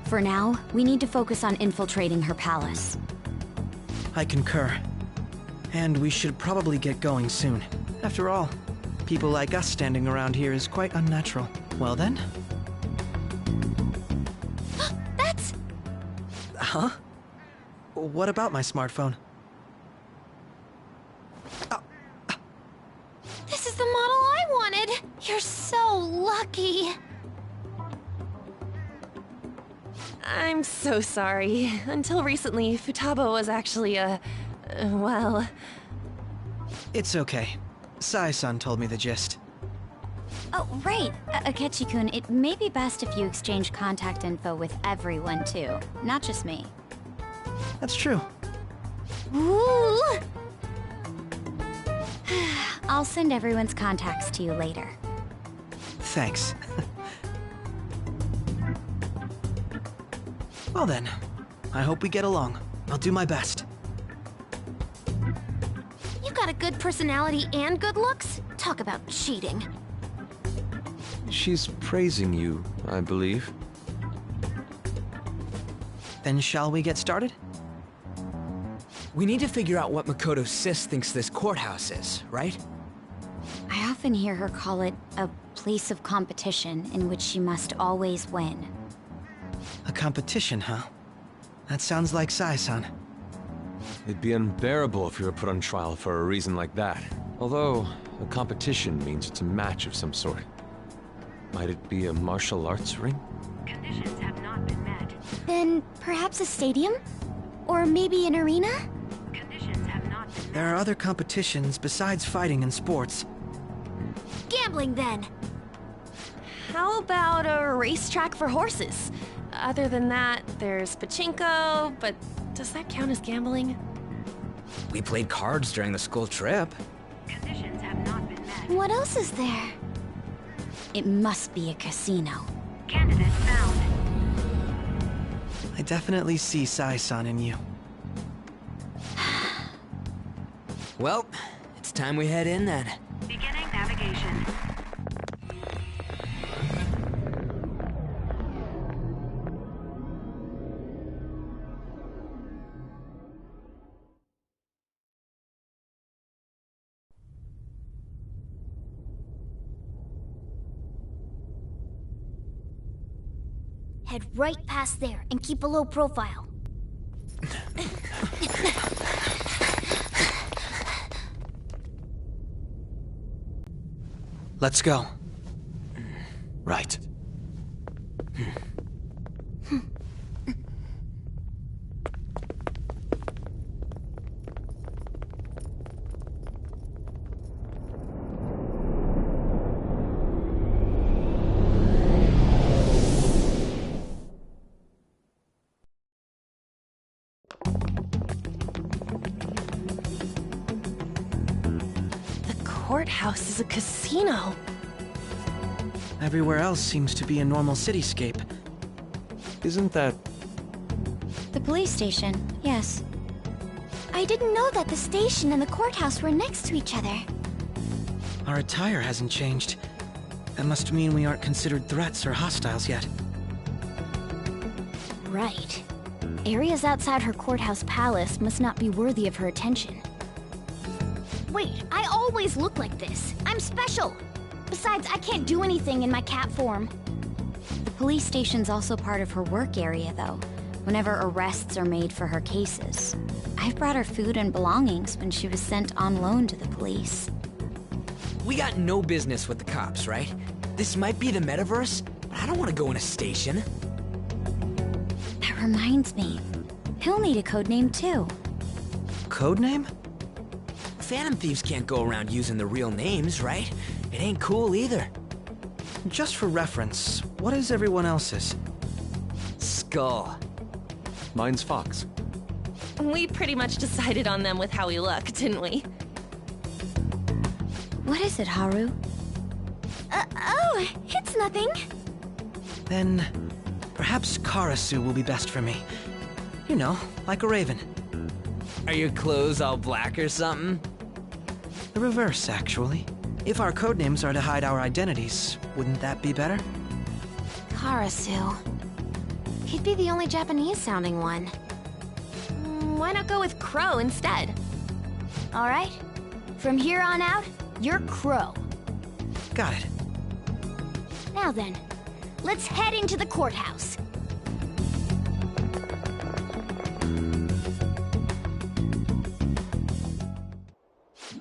For now, we need to focus on infiltrating her palace. I concur. And we should probably get going soon. After all, people like us standing around here is quite unnatural. Well then? That's... Huh? What about my smartphone? This is the model I wanted! You're so lucky! I'm so sorry. Until recently, Futaba was actually well... It's okay. Sai-san told me the gist. Oh, right. Akechi-kun, it may be best if you exchange contact info with everyone, too. Not just me. That's true. Ooh! I'll send everyone's contacts to you later. Thanks. Well then, I hope we get along. I'll do my best. You got a good personality and good looks? Talk about cheating. She's praising you, I believe. Then shall we get started? We need to figure out what Makoto Sis thinks this courthouse is, right? I often hear her call it a place of competition in which she must always win. A competition, huh? That sounds like Sai-san. It'd be unbearable if you were put on trial for a reason like that. Although, a competition means it's a match of some sort. Might it be a martial arts ring? Conditions have not been met. Then perhaps a stadium? Or maybe an arena? Conditions have not been met. There are other competitions besides fighting and sports. Gambling, then! How about a racetrack for horses? Other than that, there's pachinko, but does that count as gambling? We played cards during the school trip. Conditions have not been met. What else is there? It must be a casino. Candidate found. I definitely see Sai-san in you. Well, it's time we head in then. Beginning navigation. Head right past there and keep a low profile. Let's go. Right. Courthouse is a casino. Everywhere else seems to be a normal cityscape. Isn't that... The police station, yes. I didn't know that the station and the courthouse were next to each other. Our attire hasn't changed. That must mean we aren't considered threats or hostiles yet. Right. Areas outside her courthouse palace must not be worthy of her attention. Wait, I always look like this. I'm special. Besides, I can't do anything in my cat form. The police station's also part of her work area, though, whenever arrests are made for her cases. I've brought her food and belongings when she was sent on loan to the police. We got no business with the cops, right? This might be the metaverse, but I don't want to go in a station. That reminds me. He'll need a codename, too. Codename? Phantom Thieves can't go around using the real names, right? It ain't cool either. Just for reference, what is everyone else's? Skull. Mine's Fox. We pretty much decided on them with how we look, didn't we? What is it, Haru? Oh, it's nothing. Then, perhaps Karasu will be best for me. You know, like a raven. Are your clothes all black or something? The reverse, actually. If our codenames are to hide our identities, wouldn't that be better? Karasu. He'd be the only Japanese-sounding one. Why not go with Crow instead? All right. From here on out, you're Crow. Got it. Now then, let's head into the courthouse.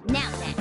Now then.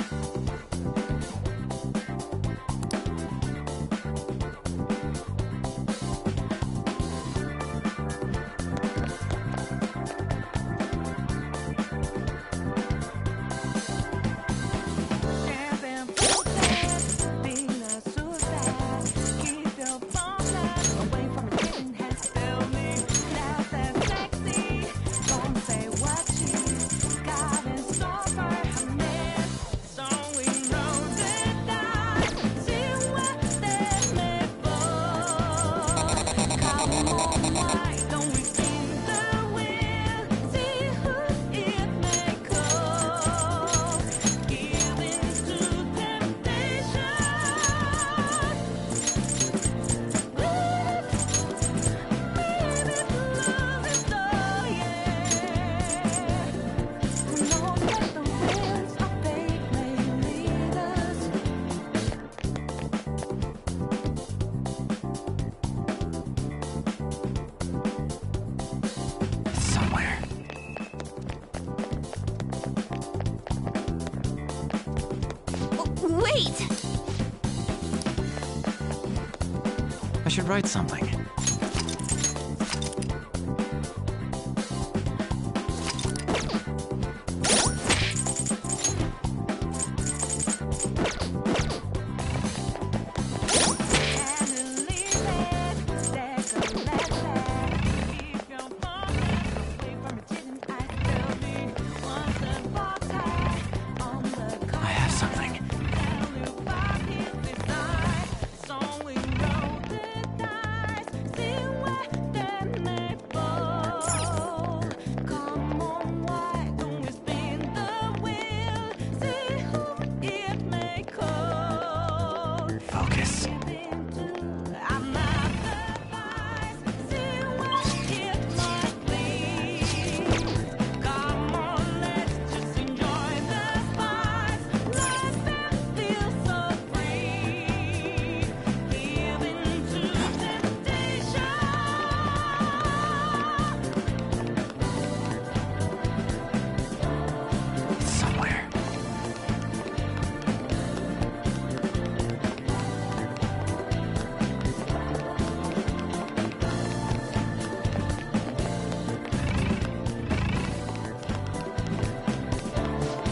should write something.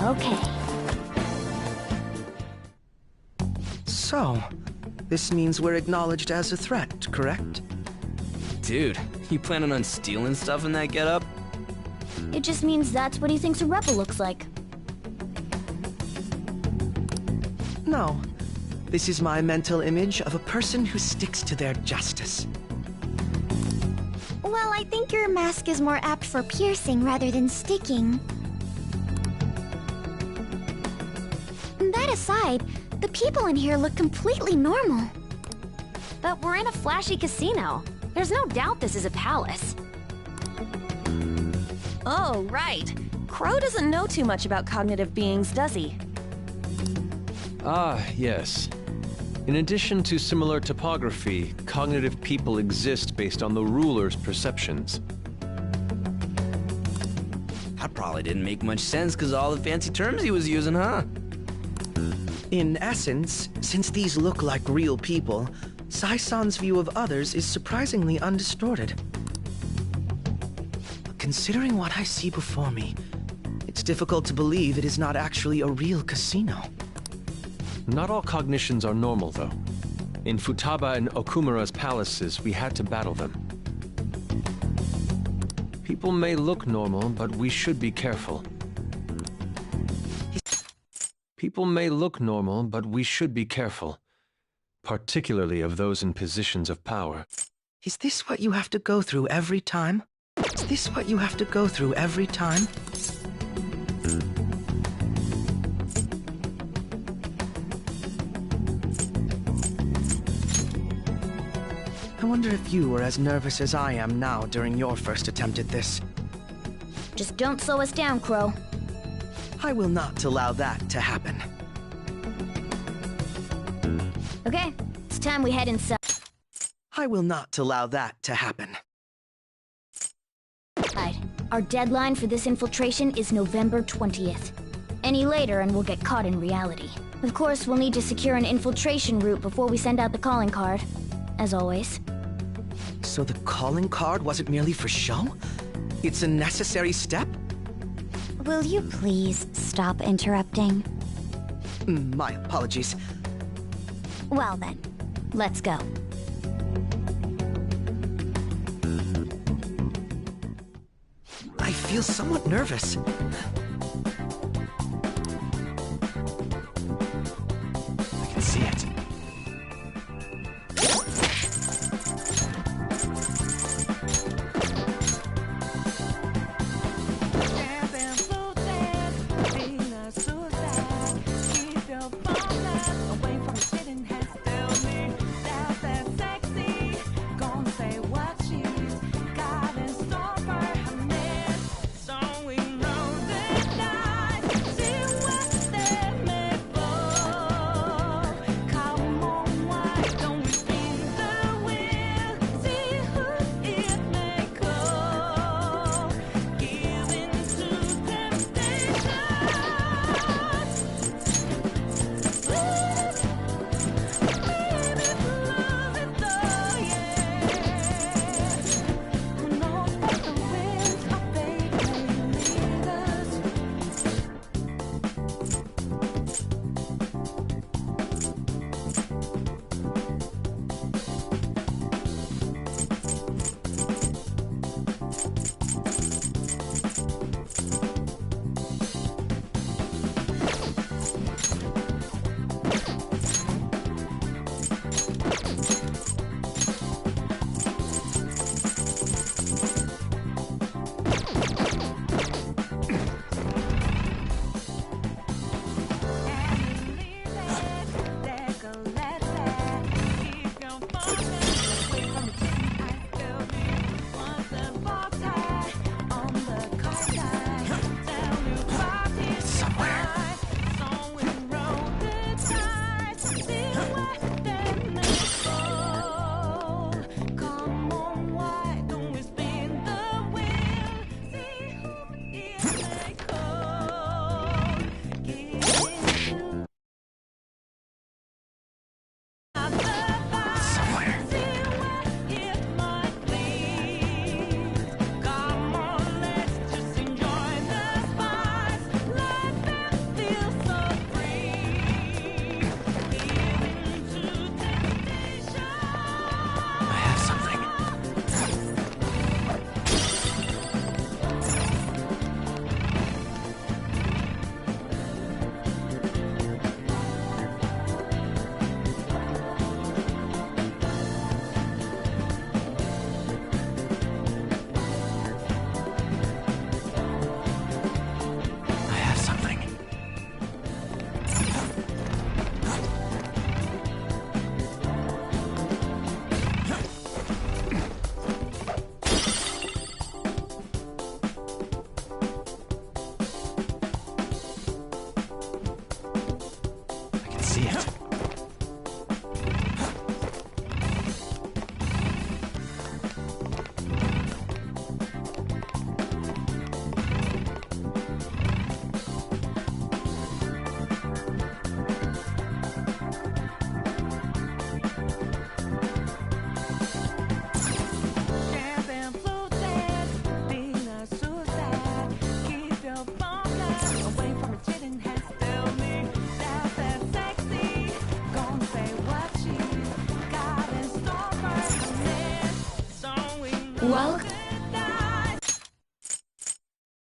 Okay. So, this means we're acknowledged as a threat, correct? Dude, you planning on stealing stuff in that getup? It just means that's what he thinks a rebel looks like. No. This is my mental image of a person who sticks to their justice. Well, I think your mask is more apt for piercing rather than sticking. That aside, the people in here look completely normal. But we're in a flashy casino. There's no doubt this is a palace. Oh, right. Crow doesn't know too much about cognitive beings, does he? Ah, yes. In addition to similar topography, cognitive people exist based on the ruler's perceptions. That probably didn't make much sense because of all the fancy terms he was using, huh? In essence, since these look like real people, Sai-san's view of others is surprisingly undistorted. Considering what I see before me, it's difficult to believe it is not actually a real casino. Not all cognitions are normal, though. In Futaba and Okumura's palaces, we had to battle them. People may look normal, but we should be careful. People may look normal, but we should be careful. Particularly of those in positions of power. Is this what you have to go through every time? Is this what you have to go through every time? I wonder if you were as nervous as I am now during your first attempt at this. Just don't slow us down, Crow. I will not allow that to happen. Okay, it's time we head inside. I will not allow that to happen. Our deadline for this infiltration is November 20th. Any later and we'll get caught in reality. Of course, we'll need to secure an infiltration route before we send out the calling card. As always. So the calling card wasn't merely for show? It's a necessary step? Will you please stop interrupting? My apologies. Well then, let's go. I feel somewhat nervous. I can see it.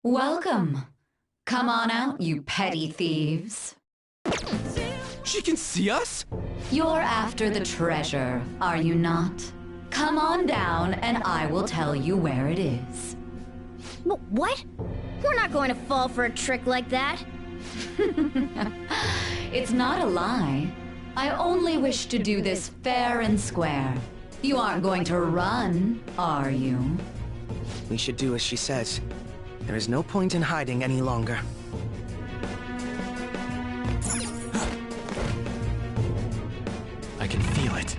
Welcome. Come on out, you petty thieves. She can see us? You're after the treasure, are you not? Come on down and I will tell you where it is. What? We're not going to fall for a trick like that. It's not a lie. I only wish to do this fair and square. You aren't going to run, are you? We should do as she says. There is no point in hiding any longer. I can feel it.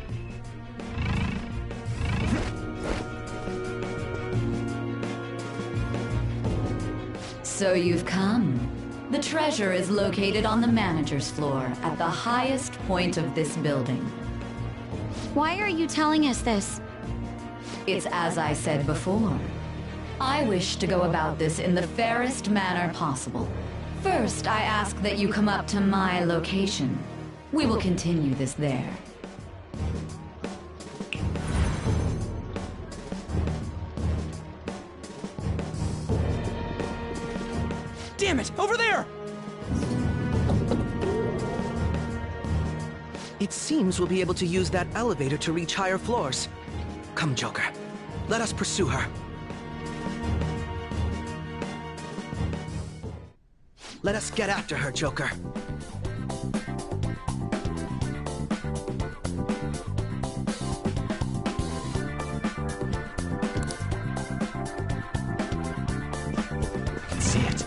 So you've come. The treasure is located on the manager's floor at the highest point of this building. Why are you telling us this? It's as I said before. I wish to go about this in the fairest manner possible. First, I ask that you come up to my location. We will continue this there. Damn it! Over there! It seems we'll be able to use that elevator to reach higher floors. Come, Joker. Let us pursue her. Let us get after her, Joker. I can see it.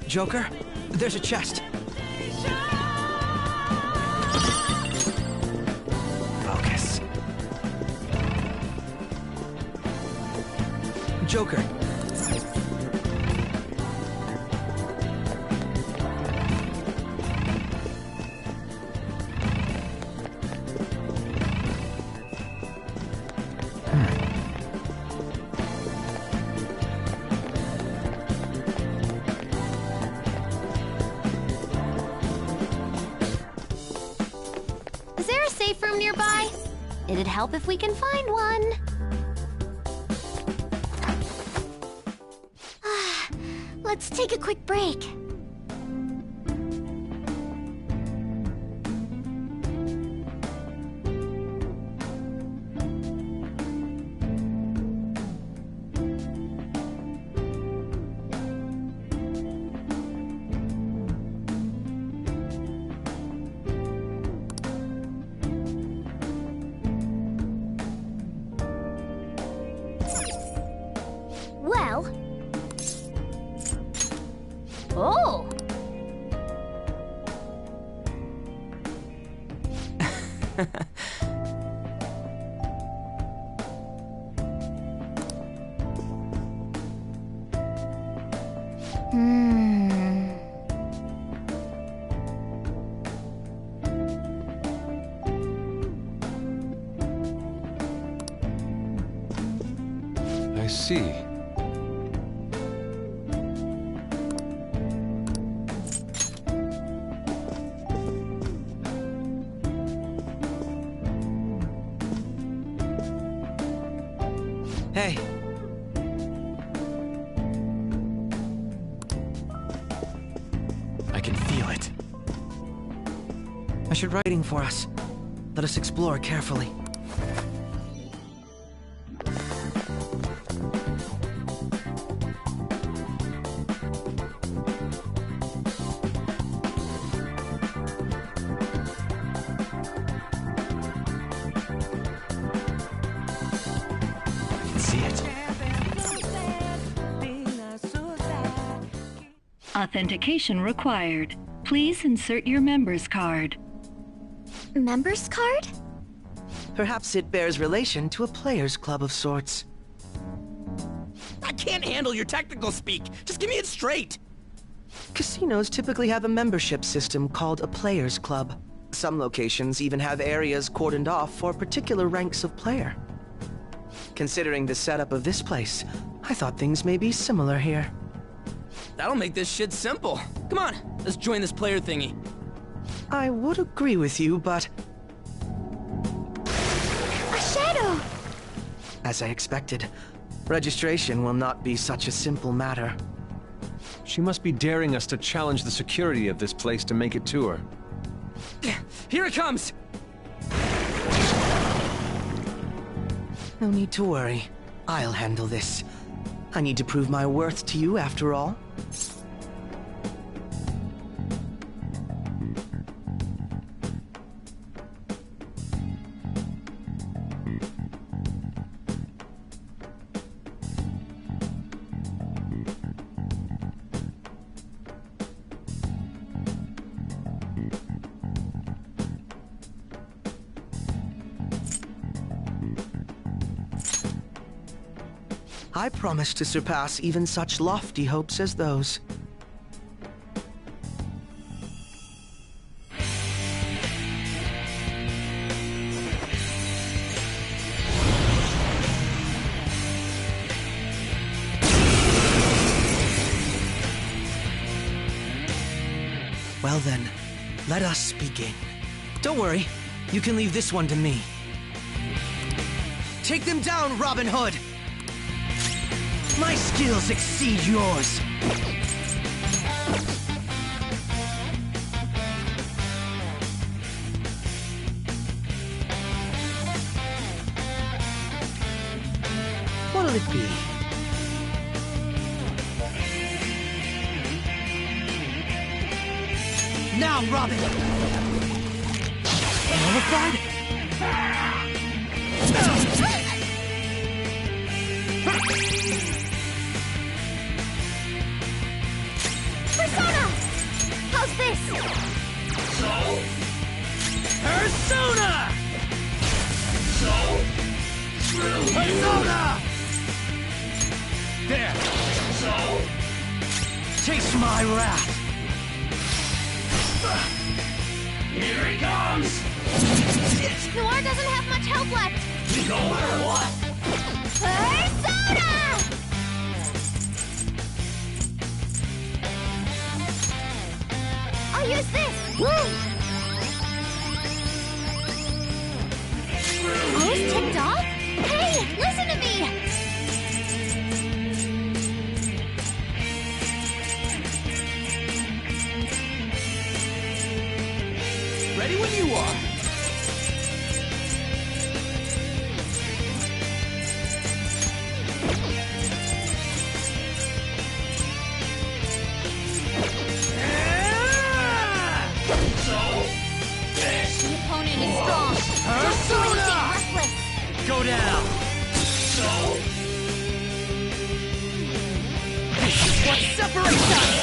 Joker, there's a chest. Focus. Joker. Nearby? It'd help if we can find one. Let's take a quick break. I see. Hey. I can feel it. I should writing for us. Let us explore carefully. Authentication required. Please insert your member's card. Member's card? Perhaps it bears relation to a players' club of sorts. I can't handle your technical speak. Just give me it straight. Casinos typically have a membership system called a players' club. Some locations even have areas cordoned off for particular ranks of player. Considering the setup of this place, I thought things may be similar here. That'll make this shit simple. Come on, let's join this player thingy. I would agree with you, but... A shadow! As I expected, registration will not be such a simple matter. She must be daring us to challenge the security of this place to make it to her. Here it comes! No need to worry. I'll handle this. I need to prove my worth to you after all. I promise to surpass even such lofty hopes as those. Well then, let us begin. Don't worry, you can leave this one to me. Take them down, Robin Hood! My skills exceed yours! What'll it be? Now, Robin! Nullified? Persona! How's this? So? Persona! So? Persona! There! So? Taste my wrath! Here it comes! Noir doesn't have much health left! No matter what! Persona! I'll use this! Woo! Who's ticked off? Hey, listen to me! Ready when you are. The opponent is strong. Don't do anything reckless. Go down! So? This is what separates us!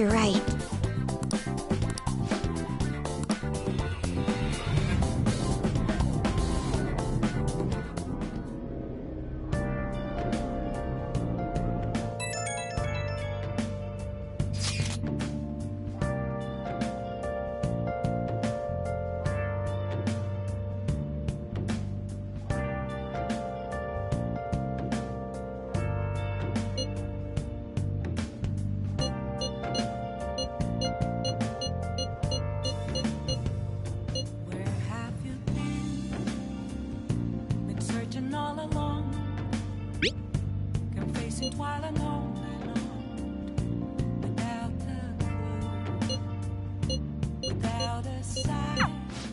you're right.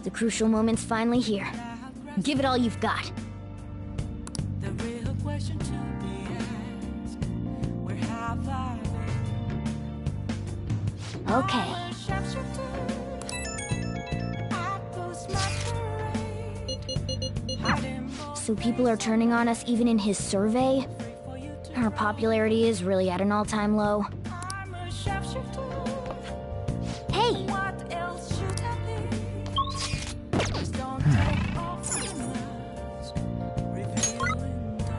The crucial moment's finally here. Give it all you've got. The real question to be asked, where have I been? Okay. So people are turning on us even in his survey? Our popularity is really at an all-time low. Hey! What else should I be? Just don't take off the mask, revealing dawn.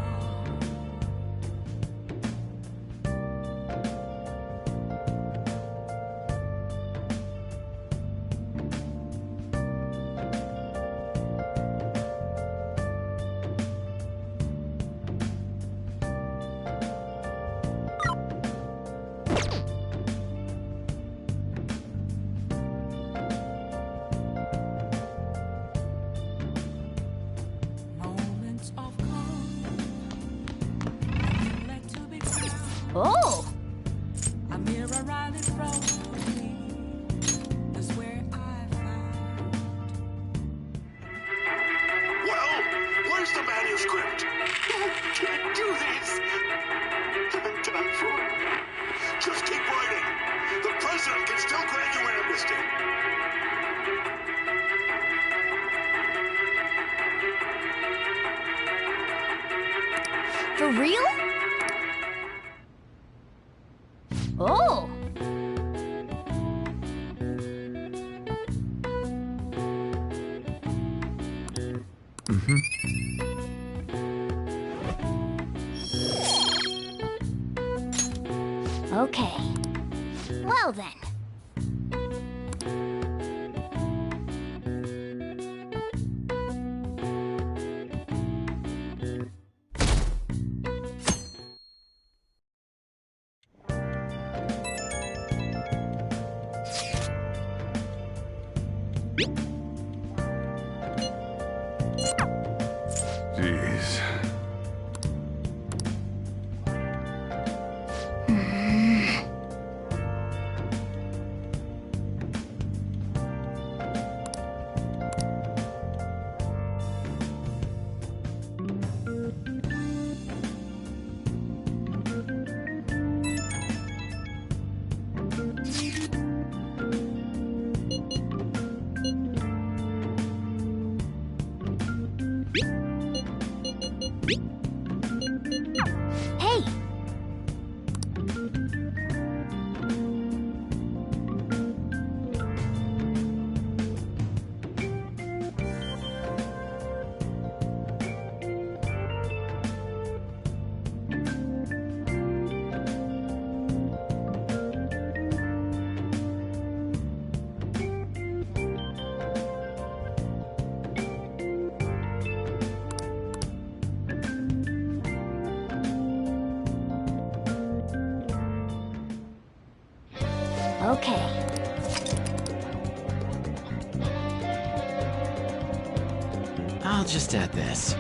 Moments of calm, let to be found. Oh! A mirror right in front of me is where I found. Well, where's the manuscript? Can't do this. I'm done for. Just keep writing. The president can still grant you an amnesty. For real? Oh! Okay. Well then. Jeez. Hey! Okay. I'll just add this.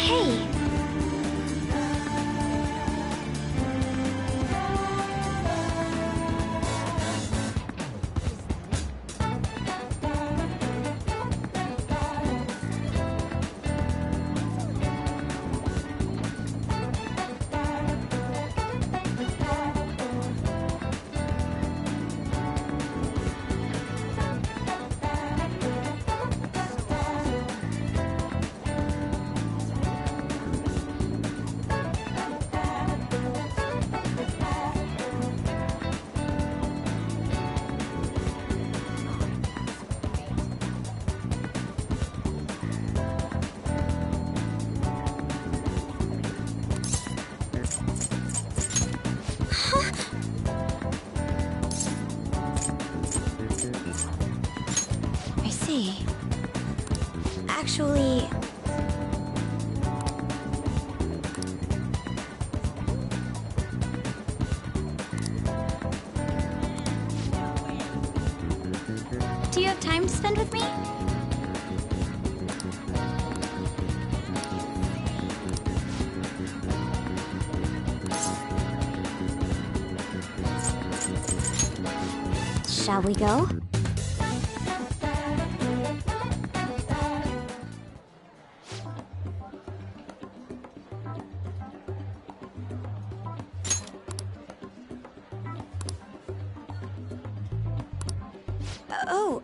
Hey! I see. Actually... Do you have time to spend with me? Shall we go? Oh,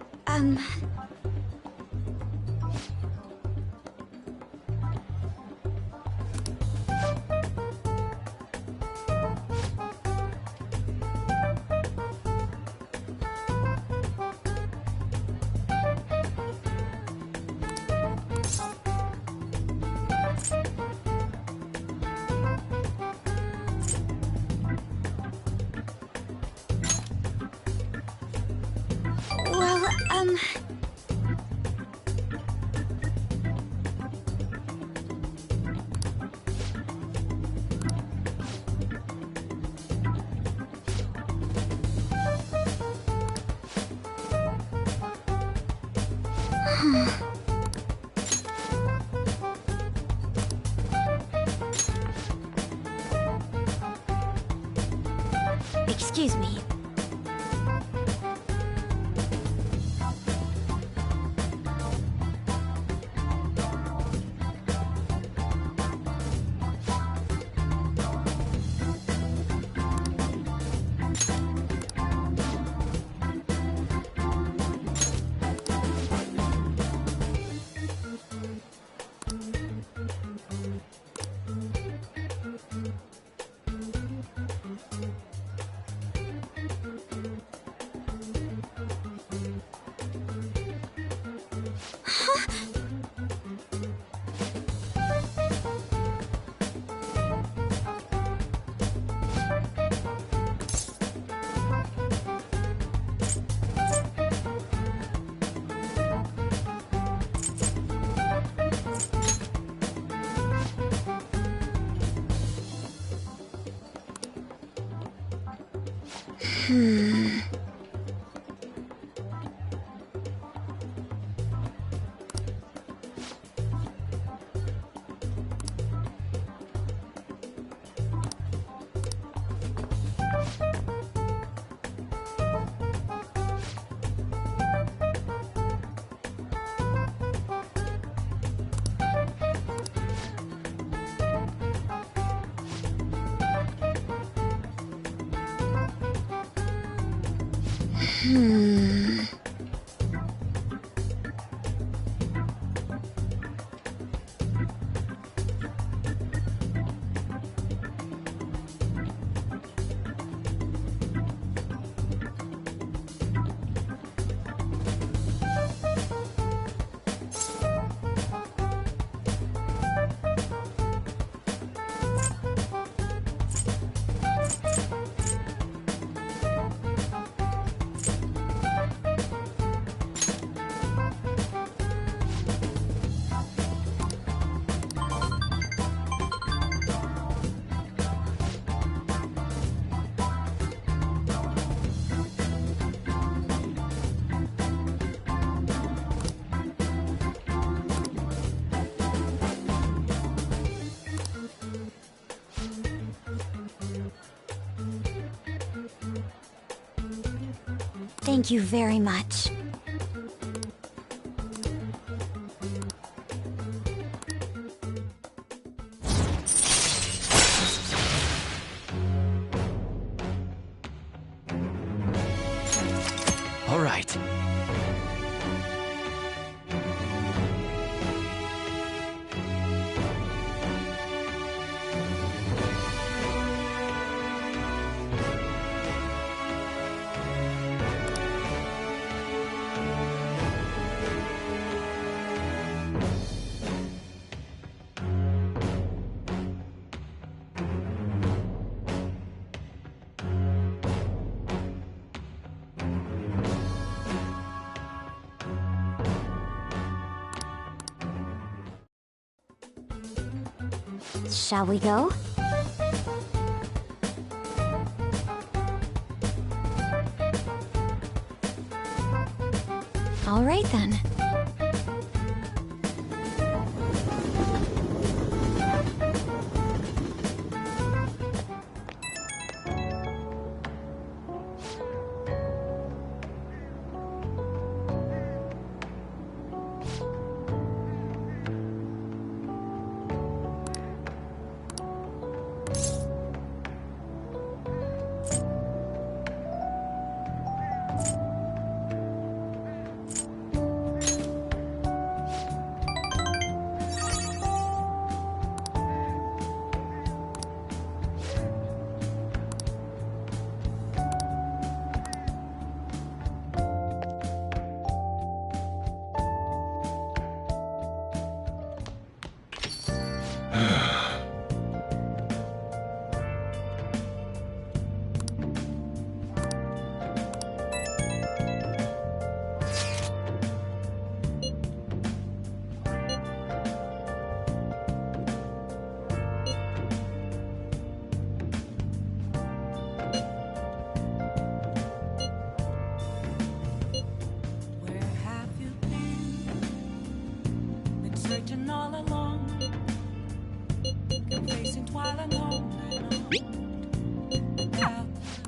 well, Excuse me. Thank you very much. All right. Shall we go? All right then. Searching all along, confessing while alone.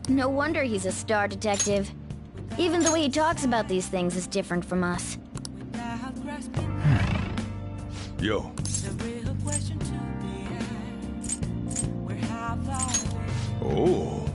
No wonder he's a star detective. Even the way he talks about these things is different from us. Yo. Oh.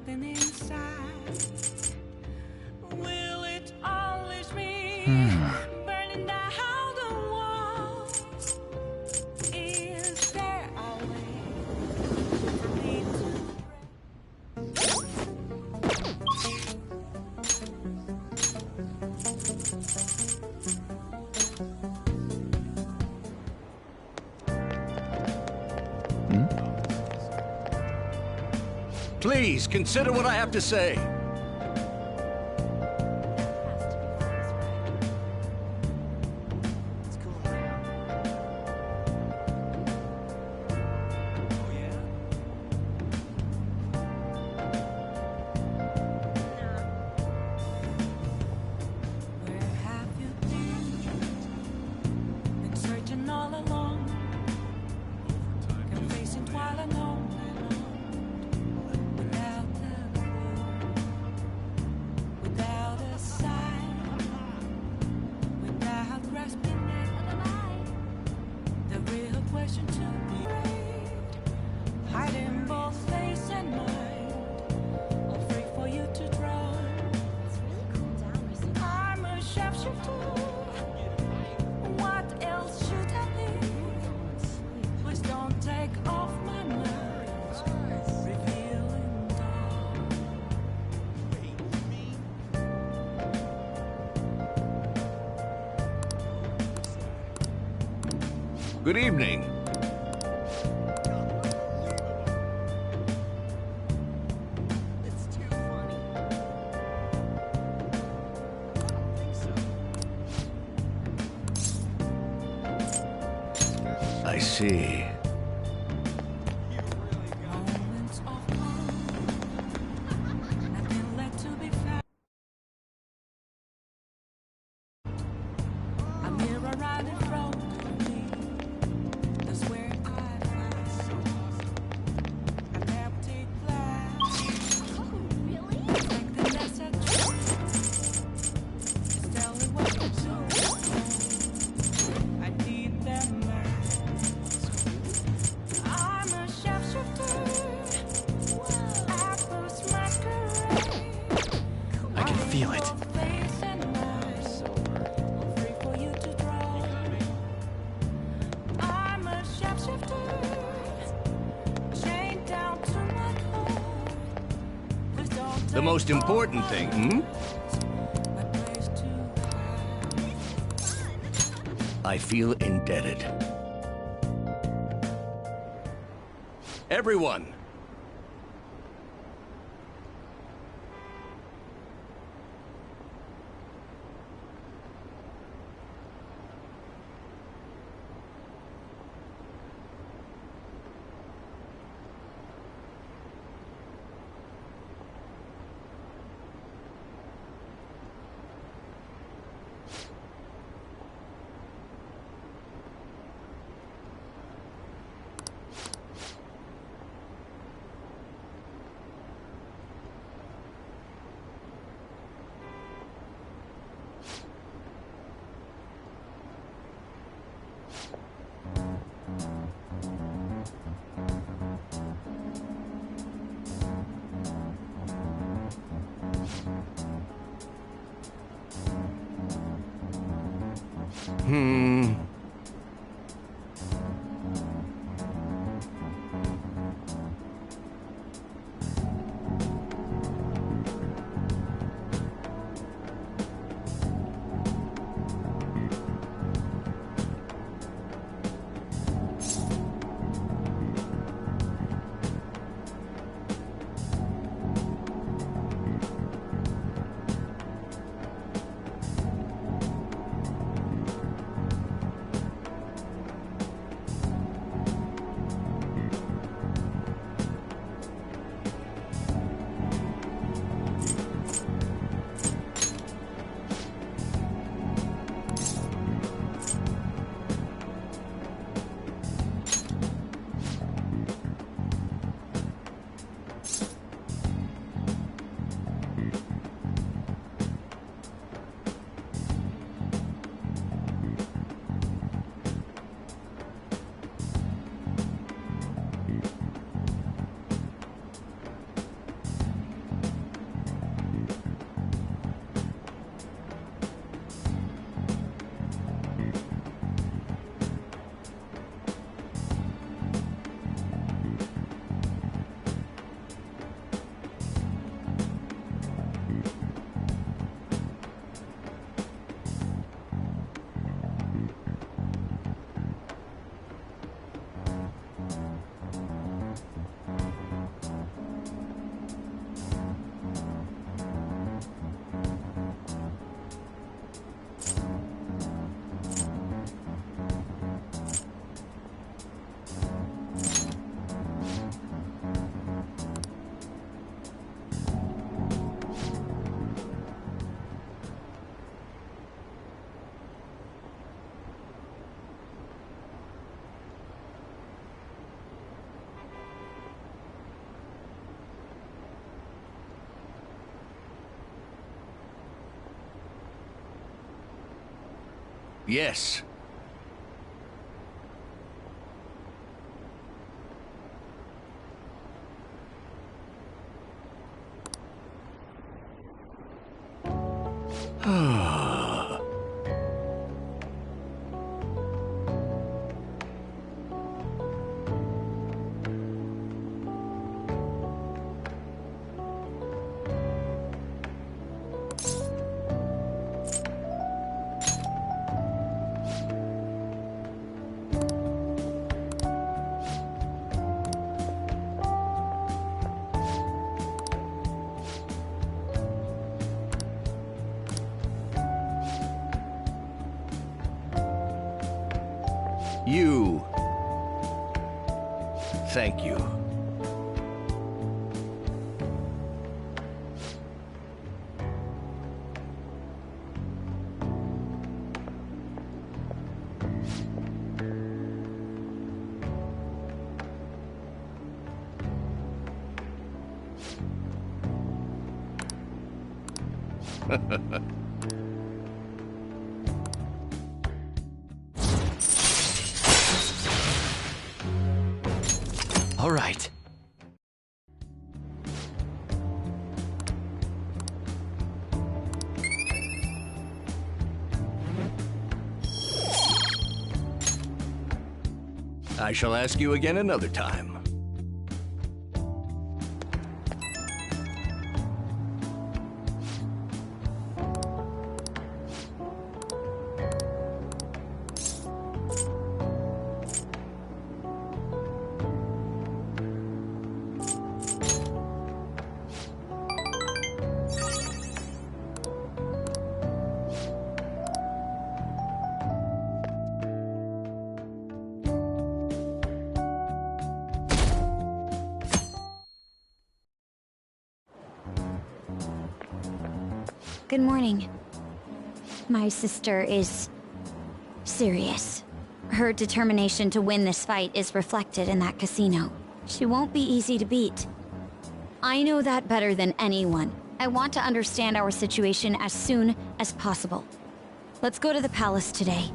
nothing inside. Will it unleash me? Burning down the walls. Is there a way for me Please, consider what I have to say. been searching all along? Confessing while alone and on. Without a clue, without a sign, without grasping it. The real question to be raised, hiding both face and mind, all free for you to draw. I'm a sharpshooter. What else should I be? Please don't take off my mask, revealing dawn. Good evening. I see. Moments of calm, nothing left to be found. A mirror right in front of me. That's where I find an empty glass. Really? Like the message. It's telling what to do. I need them. I'm a sharpshooter. Apples masquerade. I can feel it. Face and mind, free for you to draw. I'm a sharpshooter. Chained down to my core. Please don't The most important thing, I feel indebted. Everyone! Yes. You. Thank you. All right. I shall ask you again another time. Good morning. My sister is serious. Her determination to win this fight is reflected in that casino. She won't be easy to beat. I know that better than anyone. I want to understand our situation as soon as possible. Let's go to the palace today.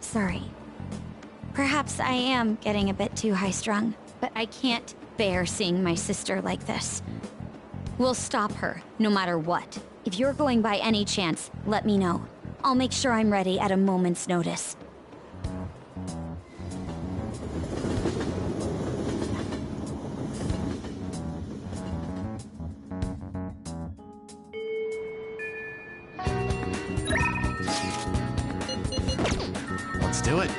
Sorry. Perhaps I am getting a bit too high-strung, but I can't bear seeing my sister like this. We'll stop her, no matter what. If you're going by any chance, let me know. I'll make sure I'm ready at a moment's notice. Let's do it.